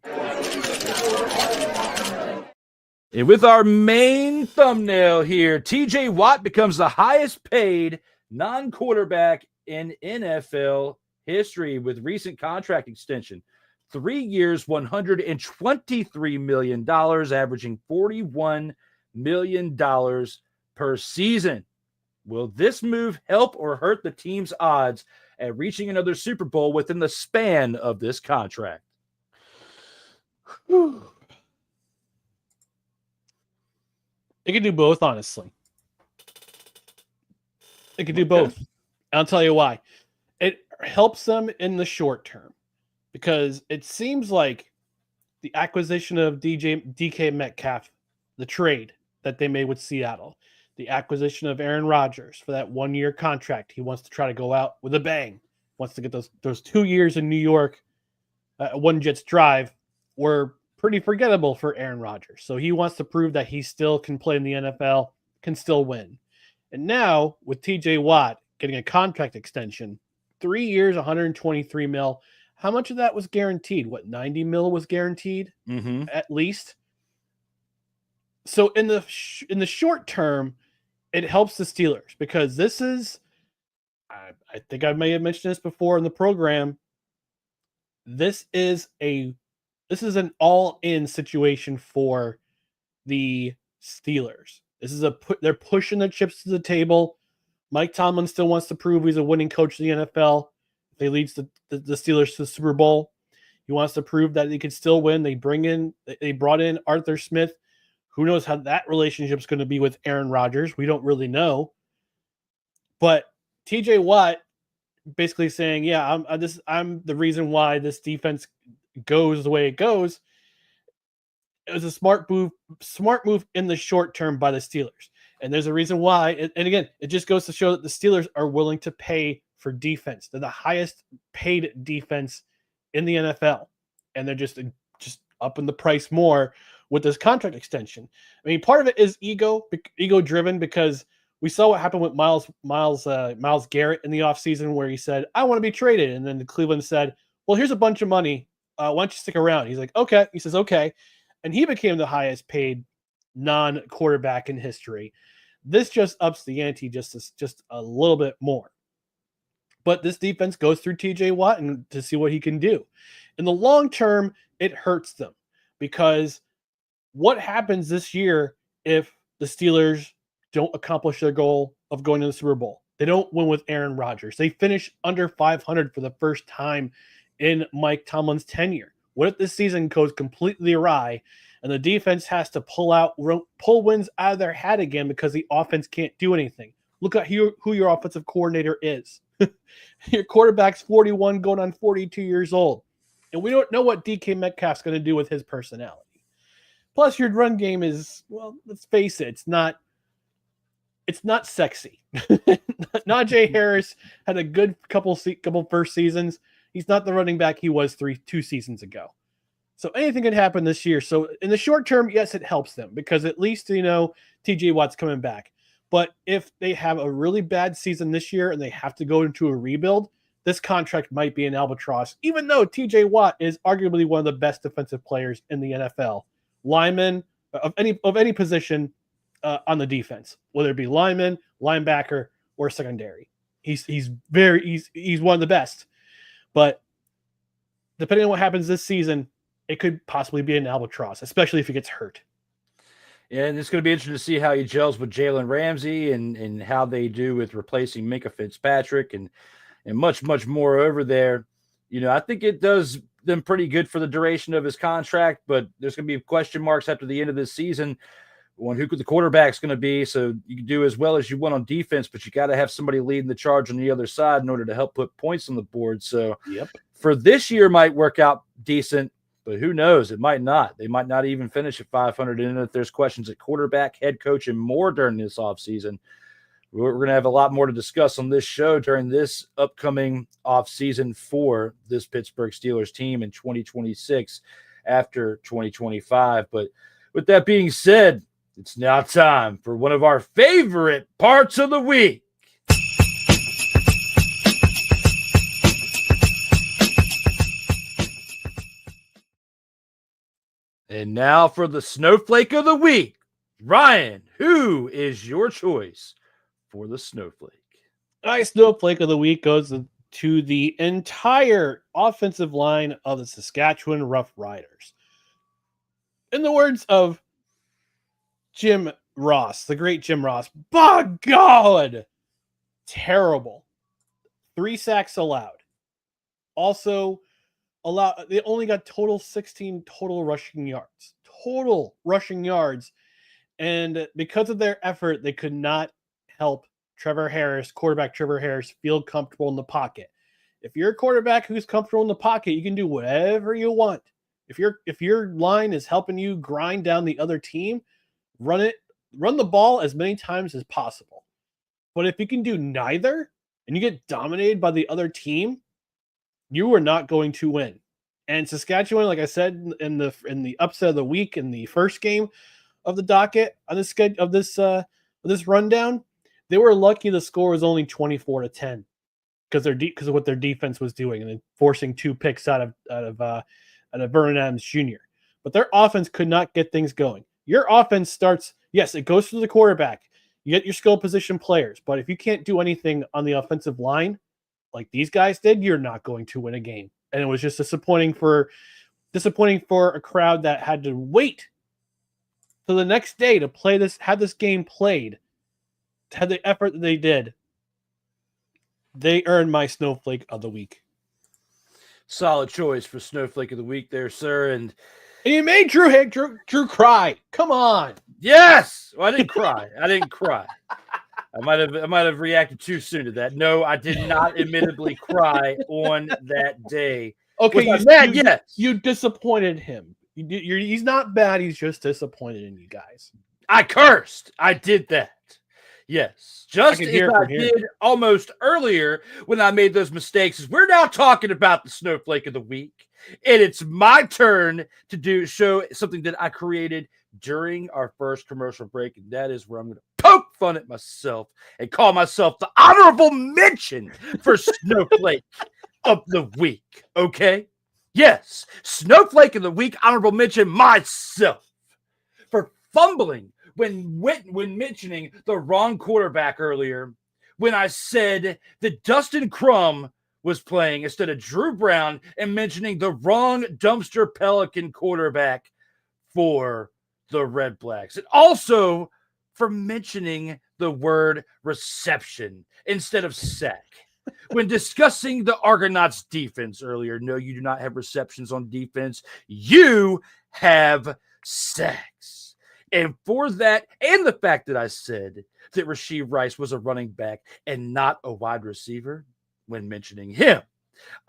And with our main thumbnail here, TJ Watt becomes the highest paid non-quarterback in NFL history with recent contract extension. 3 years, $123 million, averaging $41 million per season. Will this move help or hurt the team's odds at reaching another Super Bowl within the span of this contract? It could do both, honestly. It could do both. I'll tell you why. It helps them in the short term because it seems like the acquisition of DK Metcalf, the trade that they made with Seattle, the acquisition of Aaron Rodgers for that 1-year contract. He wants to try to go out with a bang. Wants to get those 2 years in New York, one Jets drive were pretty forgettable for Aaron Rodgers. So he wants to prove that he still can play in the NFL, can still win. And now with TJ Watt getting a contract extension, 3 years, 123 mil. How much of that was guaranteed? What, 90 mil was guaranteed at least? So in the short term, it helps the Steelers because this is, I think I may have mentioned this before in the program. This is an all-in situation for the Steelers. This is they're pushing the chips to the table. Mike Tomlin still wants to prove he's a winning coach in the NFL. If he leads the Steelers to the Super Bowl, he wants to prove that he can still win. They brought in Arthur Smith. Who knows how that relationship is going to be with Aaron Rodgers? We don't really know. But TJ Watt basically saying, "Yeah, I'm the reason why this defense goes the way it goes." It was a smart move in the short term by the Steelers. And there's a reason why. And again, it just goes to show that the Steelers are willing to pay for defense. They're the highest paid defense in the NFL. And they're just upping the price more with this contract extension. I mean, part of it is ego driven because we saw what happened with Myles Garrett in the offseason where he said, "I want to be traded." And then Cleveland said, "Well, here's a bunch of money. Why don't you stick around?" He's like, "Okay." He says, "Okay." And he became the highest paid non-quarterback in history. This just ups the ante just a little bit more. But this defense goes through TJ Watt and to see what he can do. In the long term, it hurts them because what happens this year if the Steelers don't accomplish their goal of going to the Super Bowl? They don't win with Aaron Rodgers. They finish under 500 for the first time in Mike Tomlin's tenure. What if this season goes completely awry and the defense has to pull wins out of their hat again because the offense can't do anything? Look at who your offensive coordinator is. Your quarterback's 41 going on 42 years old. And we don't know what DK Metcalf's going to do with his personality. Plus, your run game is, well, let's face it, it's not sexy. Najee Harris had a good couple first seasons. He's not the running back he was 2 seasons ago. So anything can happen this year. So in the short term, yes, it helps them because at least, TJ Watt's coming back. But if they have a really bad season this year and they have to go into a rebuild, this contract might be an albatross, even though TJ Watt is arguably one of the best defensive players in the NFL. Lineman of any position on the defense, whether it be lineman, linebacker, or secondary. He's one of the best. But depending on what happens this season, it could possibly be an albatross, especially if he gets hurt. Yeah, and it's going to be interesting to see how he gels with Jalen Ramsey and how they do with replacing Minkah Fitzpatrick and much, much more over there. I think it does them pretty good for the duration of his contract, but there's going to be question marks after the end of this season on who the quarterback's going to be. So you can do as well as you want on defense, but you got to have somebody leading the charge on the other side in order to help put points on the board. So for this year might work out decent, but who knows? It might not. They might not even finish at 500. And if there's questions at quarterback, head coach, and more during this offseason, we're going to have a lot more to discuss on this show during this upcoming offseason for this Pittsburgh Steelers team in 2026 after 2025. But with that being said, it's now time for one of our favorite parts of the week. And now for the Snowflake of the Week. Ryan, who is your choice for the Snowflake? My Snowflake of the Week goes to the entire offensive line of the Saskatchewan Roughriders. In the words of Jim Ross, the great Jim Ross. By God, terrible. 3 sacks allowed. Also, they only got total 16 total rushing yards. Total rushing yards. And because of their effort, they could not help quarterback Trevor Harris, feel comfortable in the pocket. If you're a quarterback who's comfortable in the pocket, you can do whatever you want. If your line is helping you grind down the other team, run the ball as many times as possible. But if you can do neither and you get dominated by the other team, you are not going to win. And Saskatchewan, like I said in the upset of the week in the first game of the docket on this of this rundown, they were lucky the score was only 24-10 because of what their defense was doing and then forcing 2 picks out of Vernon Adams Jr. But their offense could not get things going. Your offense starts, yes, it goes through the quarterback. You get your skill position players, but if you can't do anything on the offensive line like these guys did, you're not going to win a game. And it was just disappointing for a crowd that had to wait till the next day to have this game played, had the effort that they did. They earned my Snowflake of the Week. Solid choice for Snowflake of the Week there, sir. And you made Drew cry. Come on. Yes. Well, I didn't cry. I might have reacted too soon to that. No, I did not admittedly cry on that day. Okay, you disappointed him. He's not bad. He's just disappointed in you guys. I cursed. I did that. Yes, just as I did almost earlier when I made those mistakes. We're now talking about the Snowflake of the Week, and it's my turn to show something that I created during our first commercial break, and that is where I'm going to poke fun at myself and call myself the honorable mention for Snowflake of the Week. Okay? Yes, Snowflake of the Week, honorable mention myself for fumbling when mentioning the wrong quarterback earlier, when I said that Dustin Crum was playing instead of Drew Brown and mentioning the wrong dumpster Pelican quarterback for the Redblacks. And also for mentioning the word reception instead of sack. When discussing the Argonauts defense earlier, no, you do not have receptions on defense. You have sacks. And for that, and the fact that I said that Rashee Rice was a running back and not a wide receiver when mentioning him,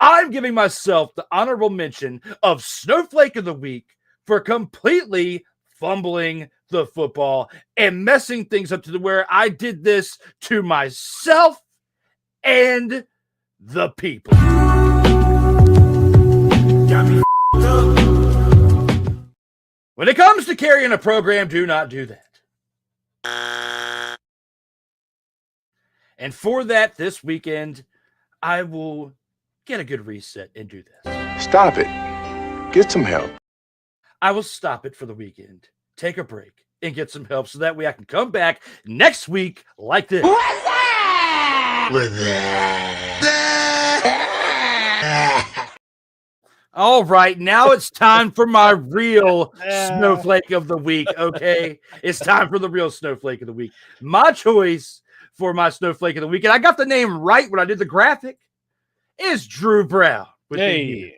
I'm giving myself the honorable mention of Snowflake of the Week for completely fumbling the football and messing things up to where I did this to myself and the people. Got me up. When it comes to carrying a program, do not do that. And for that, this weekend, I will get a good reset and do this. Stop it. Get some help. I will stop it for the weekend, take a break, and get some help so that way I can come back next week like this. What's that? With All right, now it's time for my real Snowflake of the Week, okay? It's time for the real Snowflake of the Week. My choice for my Snowflake of the Week, and I got the name right when I did the graphic, is Drew Brown. Hey.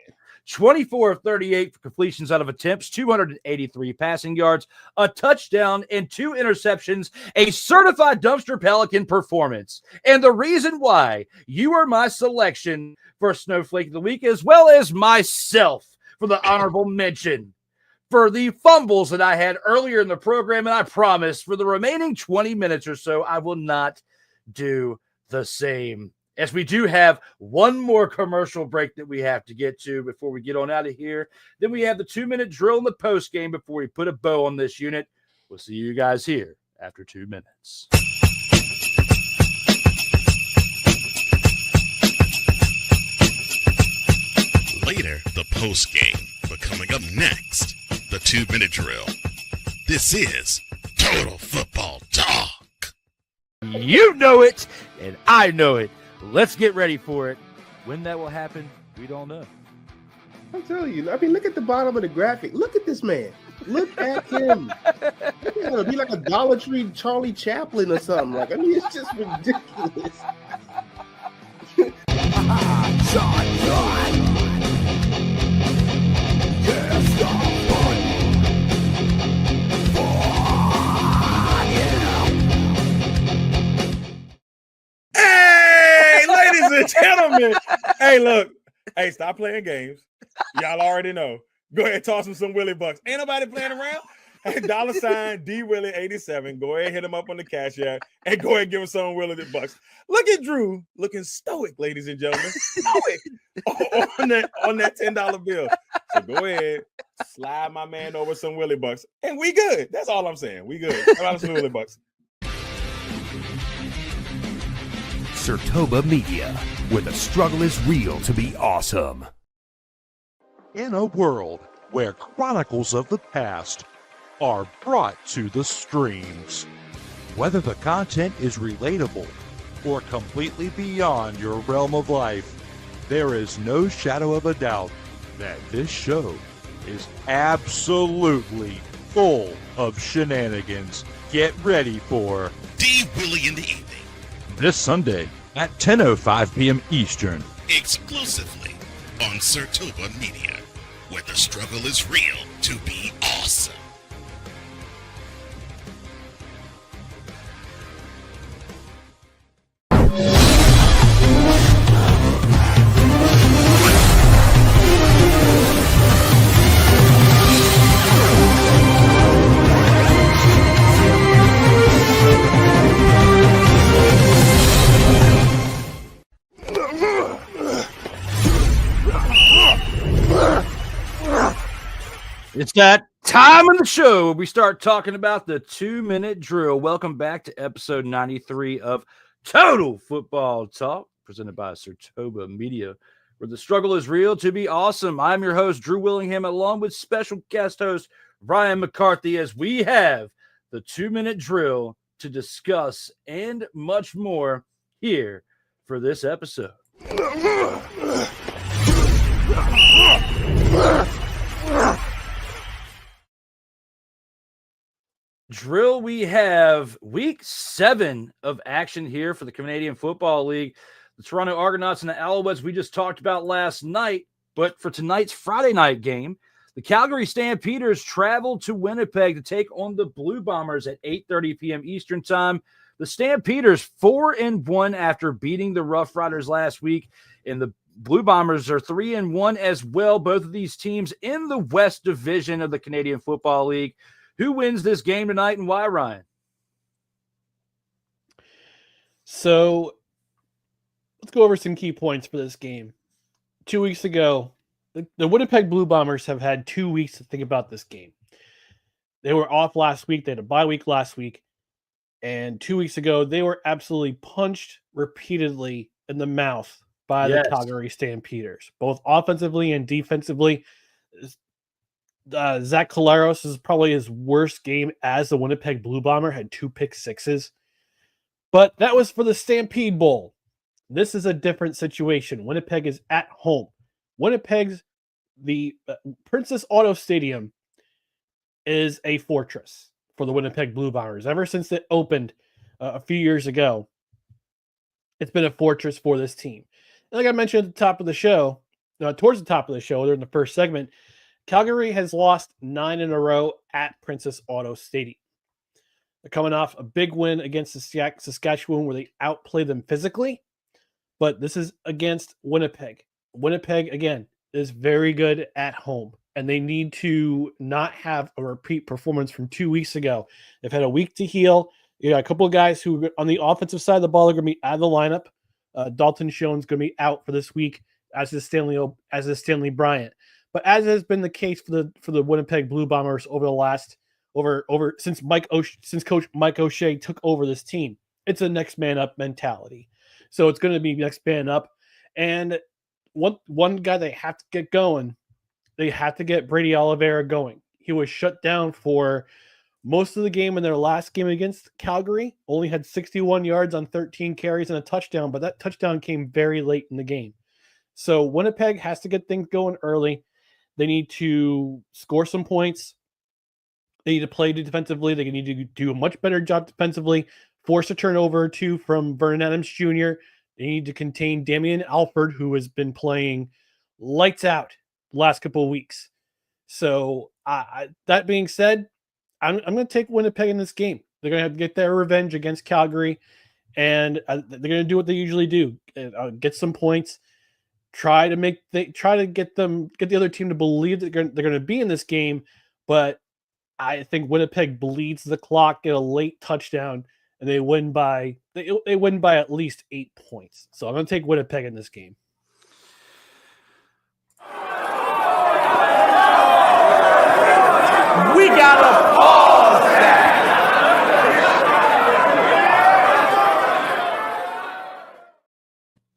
24 of 38 for completions out of attempts, 283 passing yards, a touchdown, and 2 interceptions, a certified dumpster Pelican performance. And the reason why you are my selection for Snowflake of the Week, as well as myself for the honorable mention for the fumbles that I had earlier in the program, and I promise for the remaining 20 minutes or so, I will not do the same. As we do have one more commercial break that we have to get to before we get on out of here. Then we have the 2-minute drill in the post game before we put a bow on this unit. We'll see you guys here after 2 minutes. Later, the post game. But coming up next, the 2-minute drill. This is Total Football Talk. You know it, and I know it. Let's get ready for it. When that will happen, we don't know. I'm telling you. I mean, look at the bottom of the graphic. Look at this man. Look at him. He's gonna be like a Dollar Tree Charlie Chaplin or something. Like, I mean, it's just ridiculous. Hey, ladies and gentlemen. Hey, look. Hey, stop playing games. Y'all already know. Go ahead and toss him some Willie Bucks. Ain't nobody playing around. Hey, $ D Willie 87. Go ahead and hit him up on the Cash App and go ahead and give him some Willie Bucks. Look at Drew looking stoic, ladies and gentlemen. Stoic on that $10 bill. So go ahead, slide my man over some Willie Bucks, and we good. That's all I'm saying. We good. How about some Willie Bucks? Sertoba Media, where the struggle is real to be awesome. In a world where chronicles of the past are brought to the streams, whether the content is relatable or completely beyond your realm of life, there is no shadow of a doubt that this show is absolutely full of shenanigans. Get ready for D. Willie in the evening, this Sunday at 10:05 p.m. Eastern, exclusively on Sertoba Media, where the struggle is real to be awesome. It's that time of the show where we start talking about the 2-minute drill. Welcome back to episode 93 of Total Football Talk, presented by Sertoba Media, where the struggle is real to be awesome. I'm your host, Drew Willingham, along with special guest host Ryan McCarthy, as we have the 2-minute drill to discuss and much more here for this episode. Drill, we have week 7 of action here for the Canadian Football League. The Toronto Argonauts and the Alouettes we just talked about last night, but for tonight's Friday night game, the Calgary Stampeders travel to Winnipeg to take on the Blue Bombers at 8:30 p.m. Eastern Time. The Stampeders 4-1 after beating the Roughriders last week, and the Blue Bombers are 3-1 as well. Both of these teams in the West Division of the Canadian Football League. Who wins this game tonight and why, Ryan? So let's go over some key points for this game. 2 weeks ago, the Winnipeg Blue Bombers have had 2 weeks to think about this game. They were off last week. They had a bye week last week. And 2 weeks ago, they were absolutely punched repeatedly in the mouth by the Calgary Stampeders, both offensively and defensively. Zach Collaros is probably his worst game as the Winnipeg Blue Bomber, had 2 pick sixes. But that was for the Stampede Bowl. This is a different situation. Winnipeg is at home. Winnipeg's, the Princess Auto Stadium is a fortress for the Winnipeg Blue Bombers. Ever since it opened a few years ago, it's been a fortress for this team. And like I mentioned at the top of the show, towards the top of the show, during the first segment, Calgary has lost 9 in a row at Princess Auto Stadium. They're coming off a big win against Saskatchewan where they outplayed them physically, but this is against Winnipeg. Winnipeg, again, is very good at home, and they need to not have a repeat performance from 2 weeks ago. They've had a week to heal. You got a couple of guys who on the offensive side of the ball are going to be out of the lineup. Dalton Schoen's going to be out for this week, as is Stanley Bryant. But as has been the case for the Winnipeg Blue Bombers over the last since Coach Mike O'Shea took over this team, it's a next man up mentality. So it's going to be next man up. And one guy they have to get going, they have to get Brady Oliveira going. He was shut down for most of the game in their last game against Calgary. Only had 61 yards on 13 carries and a touchdown, but that touchdown came very late in the game. So Winnipeg has to get things going early. They need to score some points, They need to play defensively. They need to do a much better job defensively. Force a turnover or two from Vernon Adams Jr. They need to contain Damian Alford, who has been playing lights out the last couple of weeks. So that being said, I'm going to take Winnipeg in this game. They're going to have to get their revenge against Calgary, and they're going to do what they usually do: get some points. Try to get the other team to believe that they're going to be in this game, but I think Winnipeg bleeds the clock, get a late touchdown, and they win by at least 8 points. So I'm going to take Winnipeg in this game. We gotta pause that.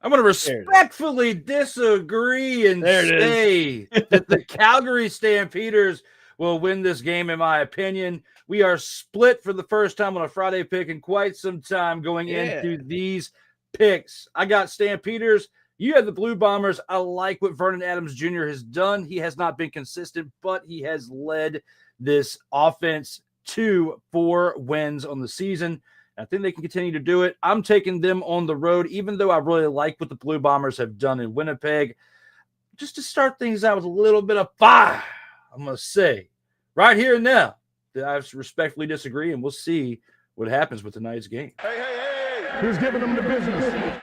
I'm going to respectfully disagree and say that the Calgary Stampeders will win this game, in my opinion. We are split for the first time on a Friday pick in quite some time going into these picks. I got Stampeders. You have the Blue Bombers. I like what Vernon Adams Jr. has done. He has not been consistent, but he has led this offense to 4 wins on the season. I think they can continue to do it. I'm taking them on the road, even though I really like what the Blue Bombers have done in Winnipeg. Just to start things out with a little bit of fire, I'm going to say right here and now that I respectfully disagree, and we'll see what happens with tonight's game. Hey. Who's giving them the business?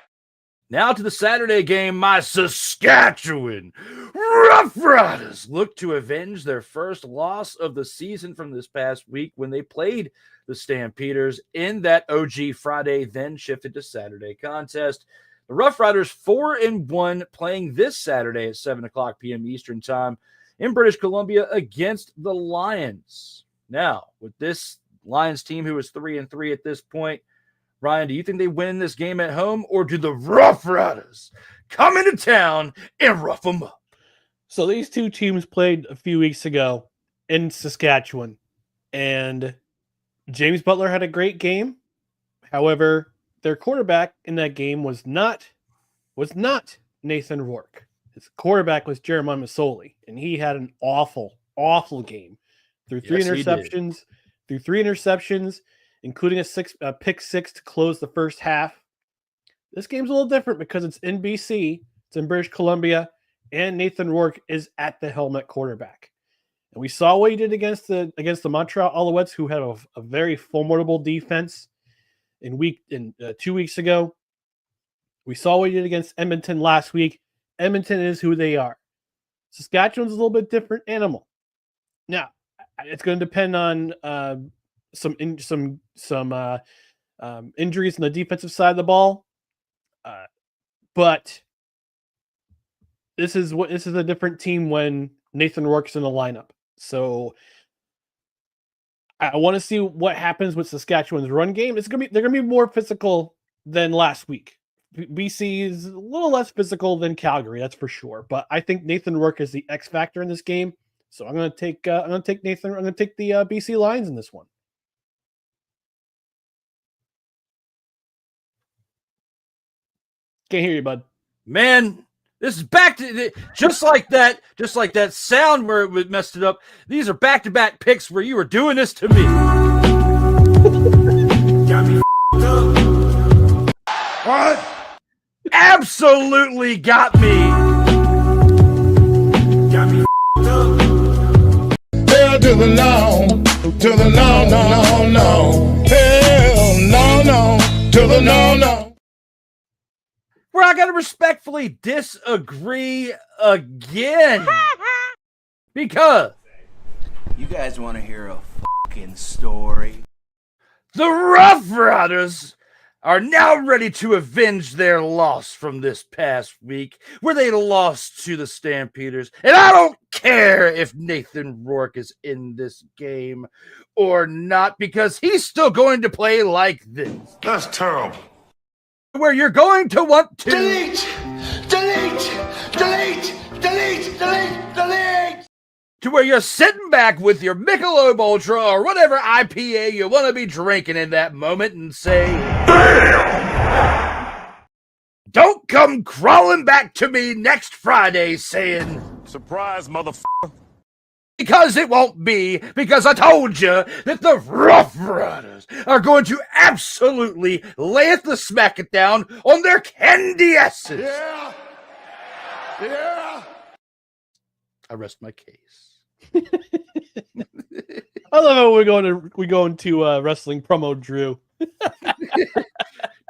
Now to the Saturday game, my Saskatchewan Roughriders look to avenge their first loss of the season from this past week when they played the Stampeders in that OG Friday, then shifted to Saturday contest. The Roughriders 4-1 playing this Saturday at 7:00 p.m. Eastern Time in British Columbia against the Lions. Now, with this Lions team who is 3-3 at this point, Ryan, do you think they win this game at home, or do the Roughriders come into town and rough them up? So these two teams played a few weeks ago in Saskatchewan, and James Butler had a great game. However, their quarterback in that game was not Nathan Rourke. His quarterback was Jeremiah Masoli, and he had an awful game. Threw three interceptions, including a pick six to close the first half. This game's a little different because it's in BC, it's in British Columbia, and Nathan Rourke is at the helm at quarterback. And we saw what he did against the Montreal Alouettes, who had a very formidable defense 2 weeks ago. We saw what he did against Edmonton last week. Edmonton is who they are. Saskatchewan's a little bit different animal. Now, it's going to depend on some injuries on the defensive side of the ball, but this is a different team when Nathan Rourke's in the lineup. So I want to see what happens with Saskatchewan's run game. They're gonna be more physical than last week. BC is a little less physical than Calgary, that's for sure. But I think Nathan Rourke is the X factor in this game. So I'm gonna take the BC Lions in this one. Can't hear you, bud. Man, this is back to just like that sound where it messed it up. These are back-to-back picks where you were doing this to me. What? Absolutely got me. Hell to the no, no. Hell no, to the no. Where I got to respectfully disagree again. Because you guys want to hear a fucking story? The Roughriders are now ready to avenge their loss from this past week where they lost to the Stampeders. And I don't care if Nathan Rourke is in this game or not, because he's still going to play like this. That's terrible. Where you're going to want to delete to where you're sitting back with your Michelob Ultra or whatever IPA you want to be drinking in that moment and say, damn! Don't come crawling back to me next Friday saying, surprise, motherfucker. Because it won't be, because I told you that the Roughriders are going to absolutely lay the smack it down on their candy asses. Yeah. Yeah. I rest my case. I love how we go into wrestling promo, Drew.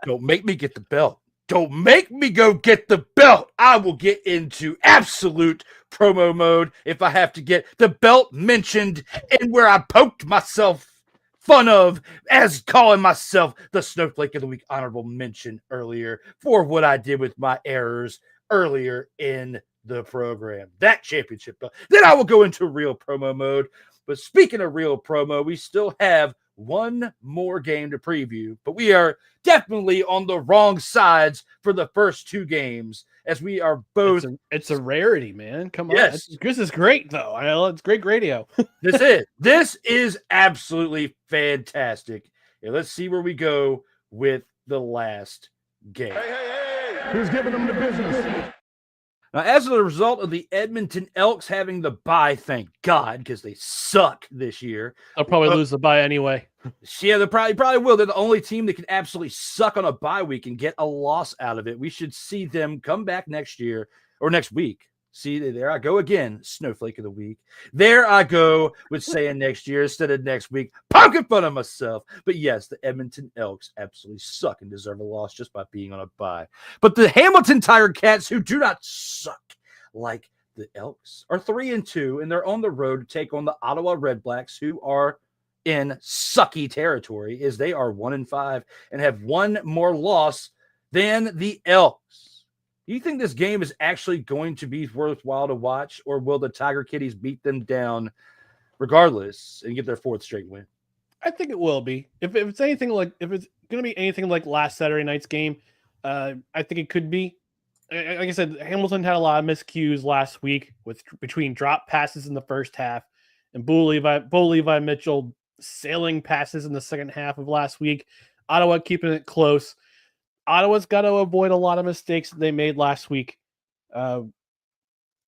Don't make me get the belt. Don't make me go get the belt. I will get into absolute promo mode if I have to get the belt mentioned and where I poked myself fun of as calling myself the Snowflake of the Week honorable mention earlier for what I did with my errors earlier in the program. That championship belt. Then I will go into real promo mode. But speaking of real promo, we still have one more game to preview, but we are definitely on the wrong sides for the first two games as we are both. It's a rarity, man. Come on. Yes. This is great, though. It's great radio. This is absolutely fantastic. And let's see where we go with the last game. Who's giving them the business? Now, as a result of the Edmonton Elks having the bye, thank God, because they suck this year. They'll probably lose the bye anyway. Yeah, they probably will. They're the only team that can absolutely suck on a bye week and get a loss out of it. We should see them come back next year or next week. See, there I go again, Snowflake of the Week. There I go with saying next year instead of next week, poking fun of myself. But yes, the Edmonton Elks absolutely suck and deserve a loss just by being on a bye. But the Hamilton Tiger Cats, who do not suck like the Elks, are 3-2, and they're on the road to take on the Ottawa Redblacks, who are in sucky territory, as they are 1-5 and have one more loss than the Elks. Do you think this game is actually going to be worthwhile to watch, or will the Tiger Kitties beat them down regardless and get their fourth straight win? I think it will be. If it's going to be anything like last Saturday night's game, I think it could be. Like I said, Hamilton had a lot of miscues last week between drop passes in the first half and Bo Levi Mitchell sailing passes in the second half of last week. Ottawa keeping it close. Ottawa's got to avoid a lot of mistakes that they made last week. I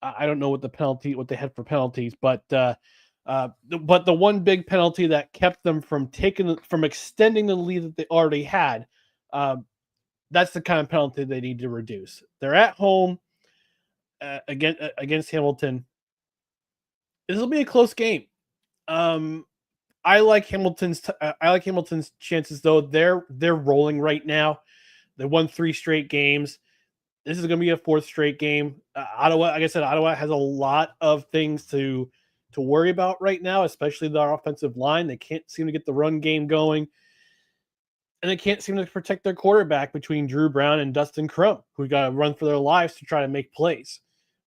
don't know what they had for penalties, but the one big penalty that kept them from extending the lead that they already had, that's the kind of penalty they need to reduce. They're at home against Hamilton. This will be a close game. I like Hamilton's chances, though. They're rolling right now. They won 3 straight games. This is going to be a 4th straight game. Ottawa, like I said, Ottawa has a lot of things to worry about right now, especially their offensive line. They can't seem to get the run game going, and they can't seem to protect their quarterback between Drew Brown and Dustin Crum, who got to run for their lives to try to make plays.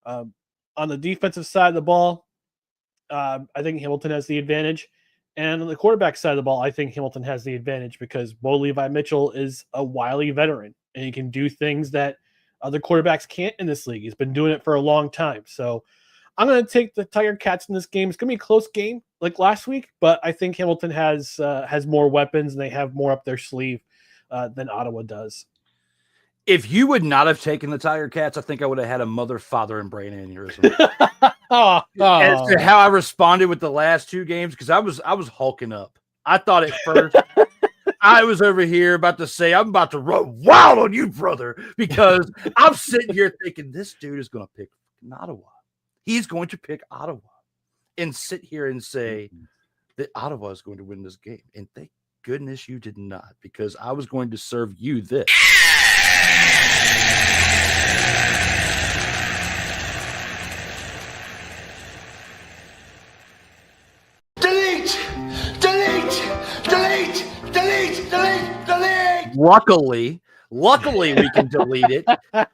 On the defensive side of the ball, I think Hamilton has the advantage. And on the quarterback side of the ball, I think Hamilton has the advantage because Bo Levi Mitchell is a wily veteran, and he can do things that other quarterbacks can't in this league. He's been doing it for a long time. So I'm going to take the Tiger Cats in this game. It's going to be a close game like last week, but I think Hamilton has more weapons and they have more up their sleeve than Ottawa does. If you would not have taken the Tiger Cats, I think I would have had a mother, father, and brain aneurysm. As to how I responded with the last 2 games, because I was hulking up. I thought at first I was over here about to say I'm about to run wild on you, brother, because I'm sitting here thinking this dude is going to pick Ottawa. He's going to pick Ottawa and sit here and say that Ottawa is going to win this game. And thank goodness you did not, because I was going to serve you this. Luckily, we can delete it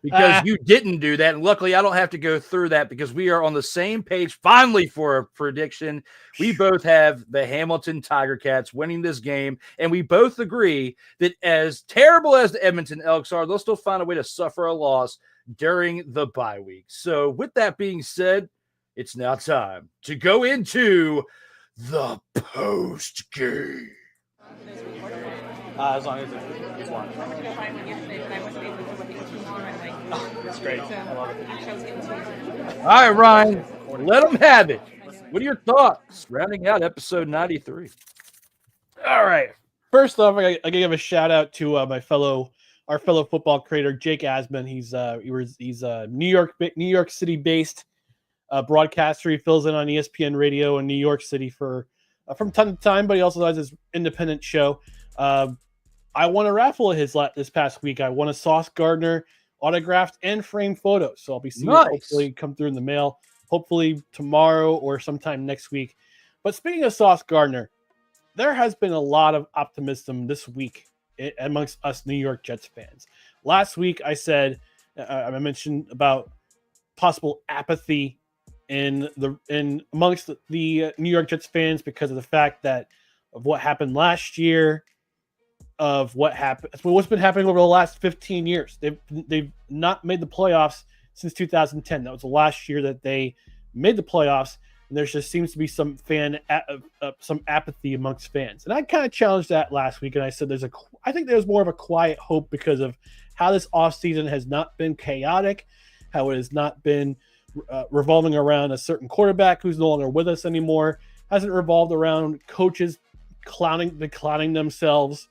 because you didn't do that. And luckily, I don't have to go through that because we are on the same page finally for a prediction. We both have the Hamilton Tiger Cats winning this game. And we both agree that as terrible as the Edmonton Elks are, they'll still find a way to suffer a loss during the bye week. So with that being said, it's now time to go into the post game. As long as it's one. That's great. I love it. All right, Ryan, let them have it. What are your thoughts rounding out episode 93? All right. First off, I gotta give a shout out to our fellow football creator Jake Asman. He's New York City based broadcaster. He fills in on ESPN Radio in New York City from time to time, but he also has his independent show. I won a raffle this past week. I won a Sauce Gardner autographed and framed photos. So I'll be seeing it hopefully come through in the mail, hopefully tomorrow or sometime next week. But speaking of Sauce Gardner, there has been a lot of optimism this week amongst us New York Jets fans. Last week, I said, I mentioned about possible apathy amongst the New York Jets fans because of the fact of what happened last year, of what's been happening over the last 15 years. They've not made the playoffs since 2010. That was the last year that they made the playoffs, and there just seems to be some apathy amongst fans. And I kind of challenged that last week, and I said I think there's more of a quiet hope because of how this offseason has not been chaotic, how it has not been revolving around a certain quarterback who's no longer with us anymore, hasn't revolved around coaches clowning themselves,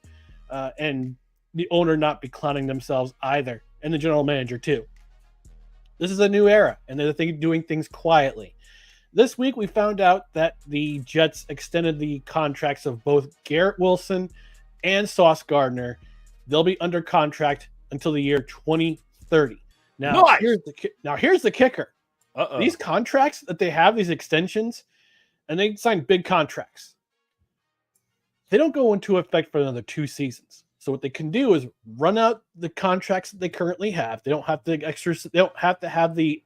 and the owner not be clowning themselves either, and the general manager too. This is a new era, and they're doing things quietly. This week, we found out that the Jets extended the contracts of both Garrett Wilson and Sauce Gardner. They'll be under contract until the year 2030. Now, here's the kicker. These contracts that they have, these extensions, and they signed big contracts, they don't go into effect for another 2 seasons. So what they can do is run out the contracts that they currently have. They don't have to have the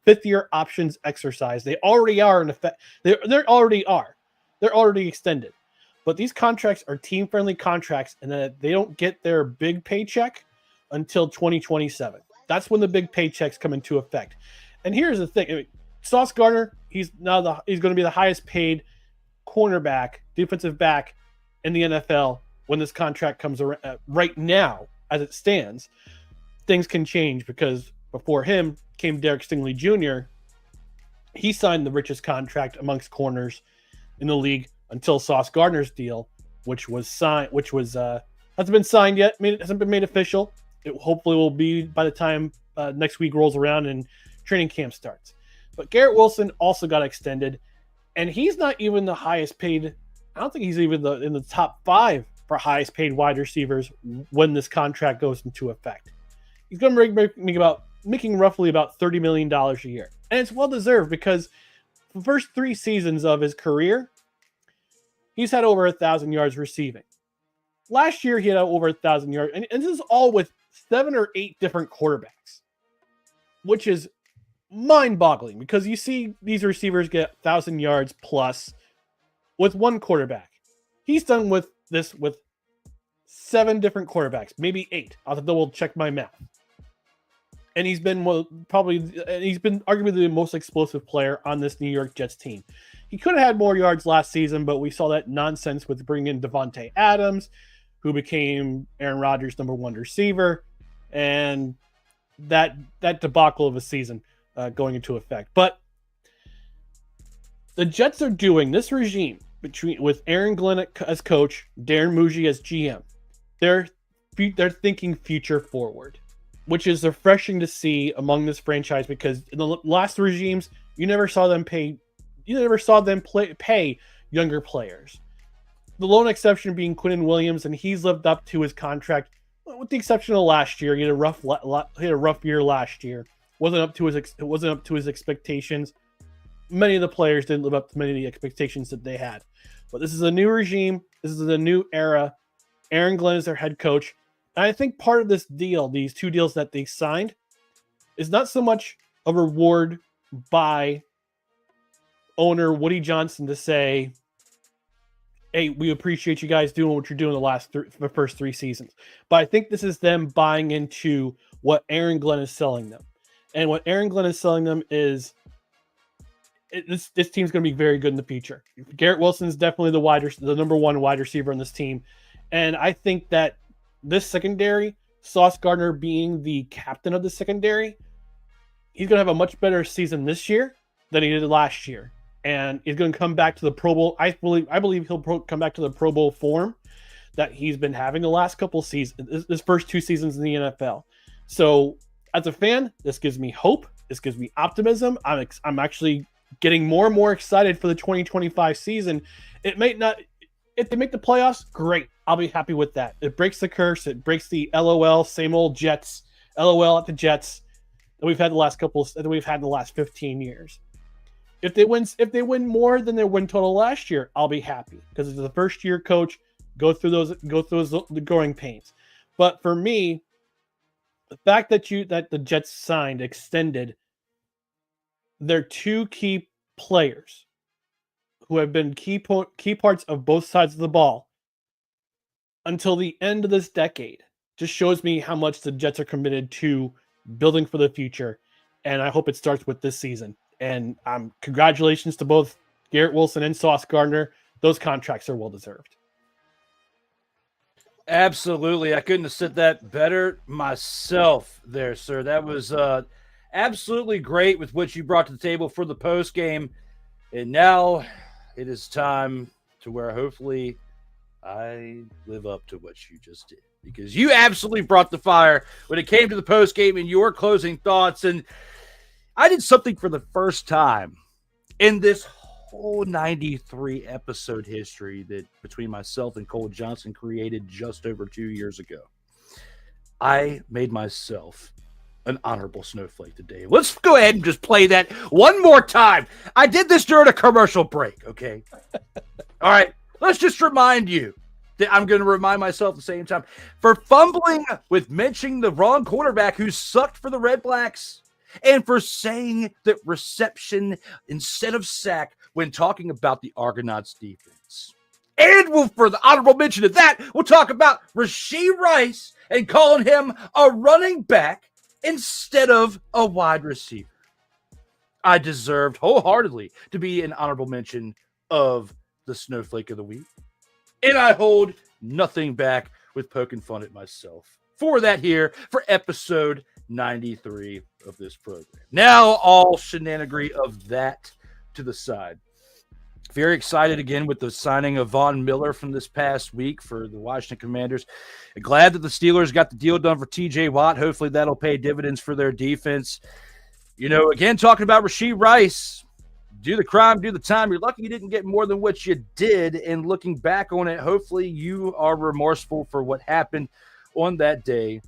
5th-year options exercised. They already are in effect. They already are. They're already extended. But these contracts are team-friendly contracts, and that they don't get their big paycheck until 2027. That's when the big paychecks come into effect. And here's the thing: Sauce Gardner, he's going to be the highest-paid cornerback, defensive back in the NFL when this contract comes around. Right now, as it stands, things can change because before him came Derek Stingley Jr. He signed the richest contract amongst corners in the league until Sauce Gardner's deal, which hasn't been signed yet. It hasn't been made official. It hopefully will be by the time next week rolls around and training camp starts. But Garrett Wilson also got extended, and he's not even the highest paid. I don't think he's even in the top 5 for highest paid wide receivers when this contract goes into effect. He's going to making roughly about $30 million a year. And it's well deserved because the first 3 seasons of his career, he's had over 1,000 yards receiving. Last year, he had over 1,000 yards. And this is all with 7 or 8 different quarterbacks, which is mind-boggling because you see these receivers get 1,000 yards plus with one quarterback. He's done with this with 7 different quarterbacks, maybe 8. I'll have to double check my math. And he's been arguably the most explosive player on this New York Jets team. He could have had more yards last season, but we saw that nonsense with bringing in Devontae Adams, who became Aaron Rodgers' number 1 receiver, and that debacle of a season going into effect. But the Jets are doing this regime with Aaron Glenn as coach, Darren Muji as GM. They're thinking future forward, which is refreshing to see among this franchise because in the last regimes, you never saw them pay younger players. The lone exception being Quinnen Williams, and he's lived up to his contract, with the exception of last year. He had a rough year last year. Wasn't up to his expectations. Many of the players didn't live up to many of the expectations that they had. But this is a new regime. This is a new era. Aaron Glenn is their head coach. And I think part of this deal, these 2 deals that they signed, is not so much a reward by owner Woody Johnson to say, hey, we appreciate you guys doing what you're doing the first 3 seasons. But I think this is them buying into what Aaron Glenn is selling them. And what Aaron Glenn is selling them is this team's going to be very good in the future. Garrett Wilson is definitely the number 1 wide receiver on this team. And I think that this secondary, Sauce Gardner being the captain of the secondary, he's going to have a much better season this year than he did last year. and he's going to come back to the Pro Bowl. I believe he'll come back to the Pro Bowl form that he's been having the last couple seasons, his first 2 seasons in the NFL. So as a fan, this gives me hope. This gives me optimism. I'm actually getting more and more excited for the 2025 season. It may not, if they make the playoffs, great. I'll be happy with that. It breaks the curse. It breaks the LOL, same old Jets, LOL at the Jets that we've had the last 15 years. If they win more than their win total last year, I'll be happy because it's the first year coach. Go through the growing pains. But for me, the fact that the Jets extended their 2 key players who have been key parts of both sides of the ball until the end of this decade just shows me how much the Jets are committed to building for the future. And I hope it starts with this season. And congratulations to both Garrett Wilson and Sauce Gardner. Those contracts are well deserved. Absolutely. I couldn't have said that better myself there, sir. That was absolutely great with what you brought to the table for the post game. And now it is time to where hopefully I live up to what you just did, because you absolutely brought the fire when it came to the post game and your closing thoughts. And I did something for the first time in this whole 93 episode history that between myself and Cole Johnson created just over 2 years ago. I made myself an honorable snowflake today. Let's go ahead and just play that one more time. I did this during a commercial break, okay? All right, let's just remind you that I'm going to remind myself at the same time for fumbling with mentioning the wrong quarterback who sucked for the Redblacks, and for saying that reception instead of sack when talking about the Argonauts defense. And for the honorable mention of that, we'll talk about Rashee Rice and calling him a running back instead of a wide receiver. I deserved wholeheartedly to be an honorable mention of the Snowflake of the Week. And I hold nothing back with poking fun at myself for that here for episode 93 of this program. Now, all shenanigery of that to the side. Very excited again with the signing of Von Miller from this past week for the Washington Commanders. Glad that the Steelers got the deal done for TJ Watt. Hopefully that'll pay dividends for their defense. You know, again, talking about Rashee Rice, do the crime, do the time. You're lucky you didn't get more than what you did. And looking back on it, hopefully you are remorseful for what happened on that day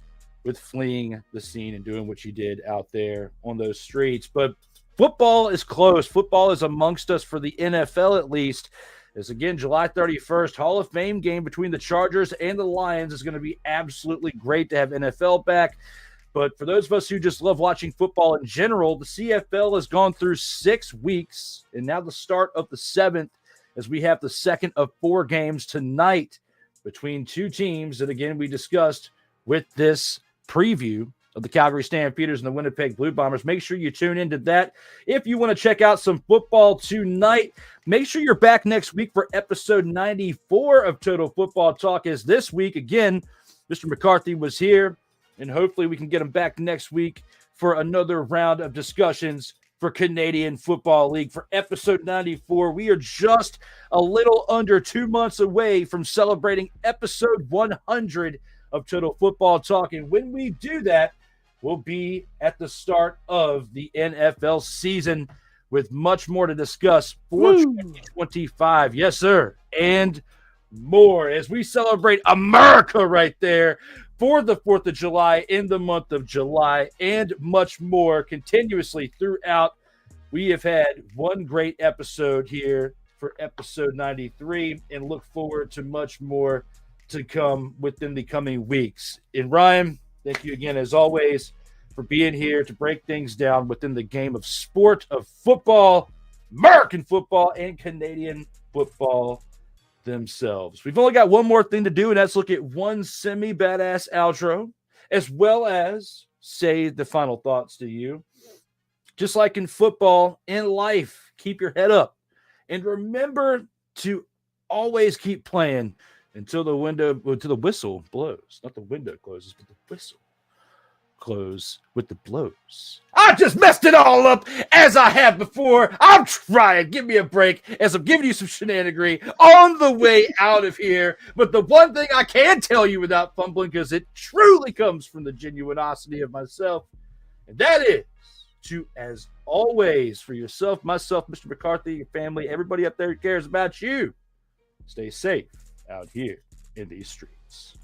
with fleeing the scene and doing what you did out there on those streets. But football is close. Football is amongst us for the NFL at least. As again, July 31st, Hall of Fame game between the Chargers and the Lions is going to be absolutely great to have NFL back. But for those of us who just love watching football in general, the CFL has gone through 6 weeks and now the start of the 7th as we have the second of 4 games tonight between 2 teams that, again, we discussed with this preview of the Calgary Stampeders and the Winnipeg Blue Bombers. Make sure you tune into that. If you want to check out some football tonight, make sure you're back next week for episode 94 of Total Football Talk, as this week, again, Mr. McCarthy was here, and hopefully we can get him back next week for another round of discussions for Canadian Football League. For episode 94, we are just a little under 2 months away from celebrating episode 100 of Total Football Talk. And when we do that, we'll be at the start of the NFL season with much more to discuss for 2025. Yes, sir. And more as we celebrate America right there for the 4th of July in the month of July, and much more continuously throughout. We have had one great episode here for episode 93 and look forward to much more to come within the coming weeks. And Ryan, thank you again, as always, for being here to break things down within the game of sport of football, American football, and Canadian football themselves. We've only got one more thing to do, and that's look at one semi-badass outro, as well as say the final thoughts to you. Just like in football, in life, keep your head up. And remember to always keep playing until the whistle blows. Not the window closes, but the whistle close with the blows. I just messed it all up as I have before. I'm trying. Give me a break as I'm giving you some shenanigery on the way out of here. But the one thing I can tell you without fumbling, because it truly comes from the genuinosity of myself, and that is to, as always, for yourself, myself, Mr. McCarthy, your family, everybody up there who cares about you, stay safe out here in these streets.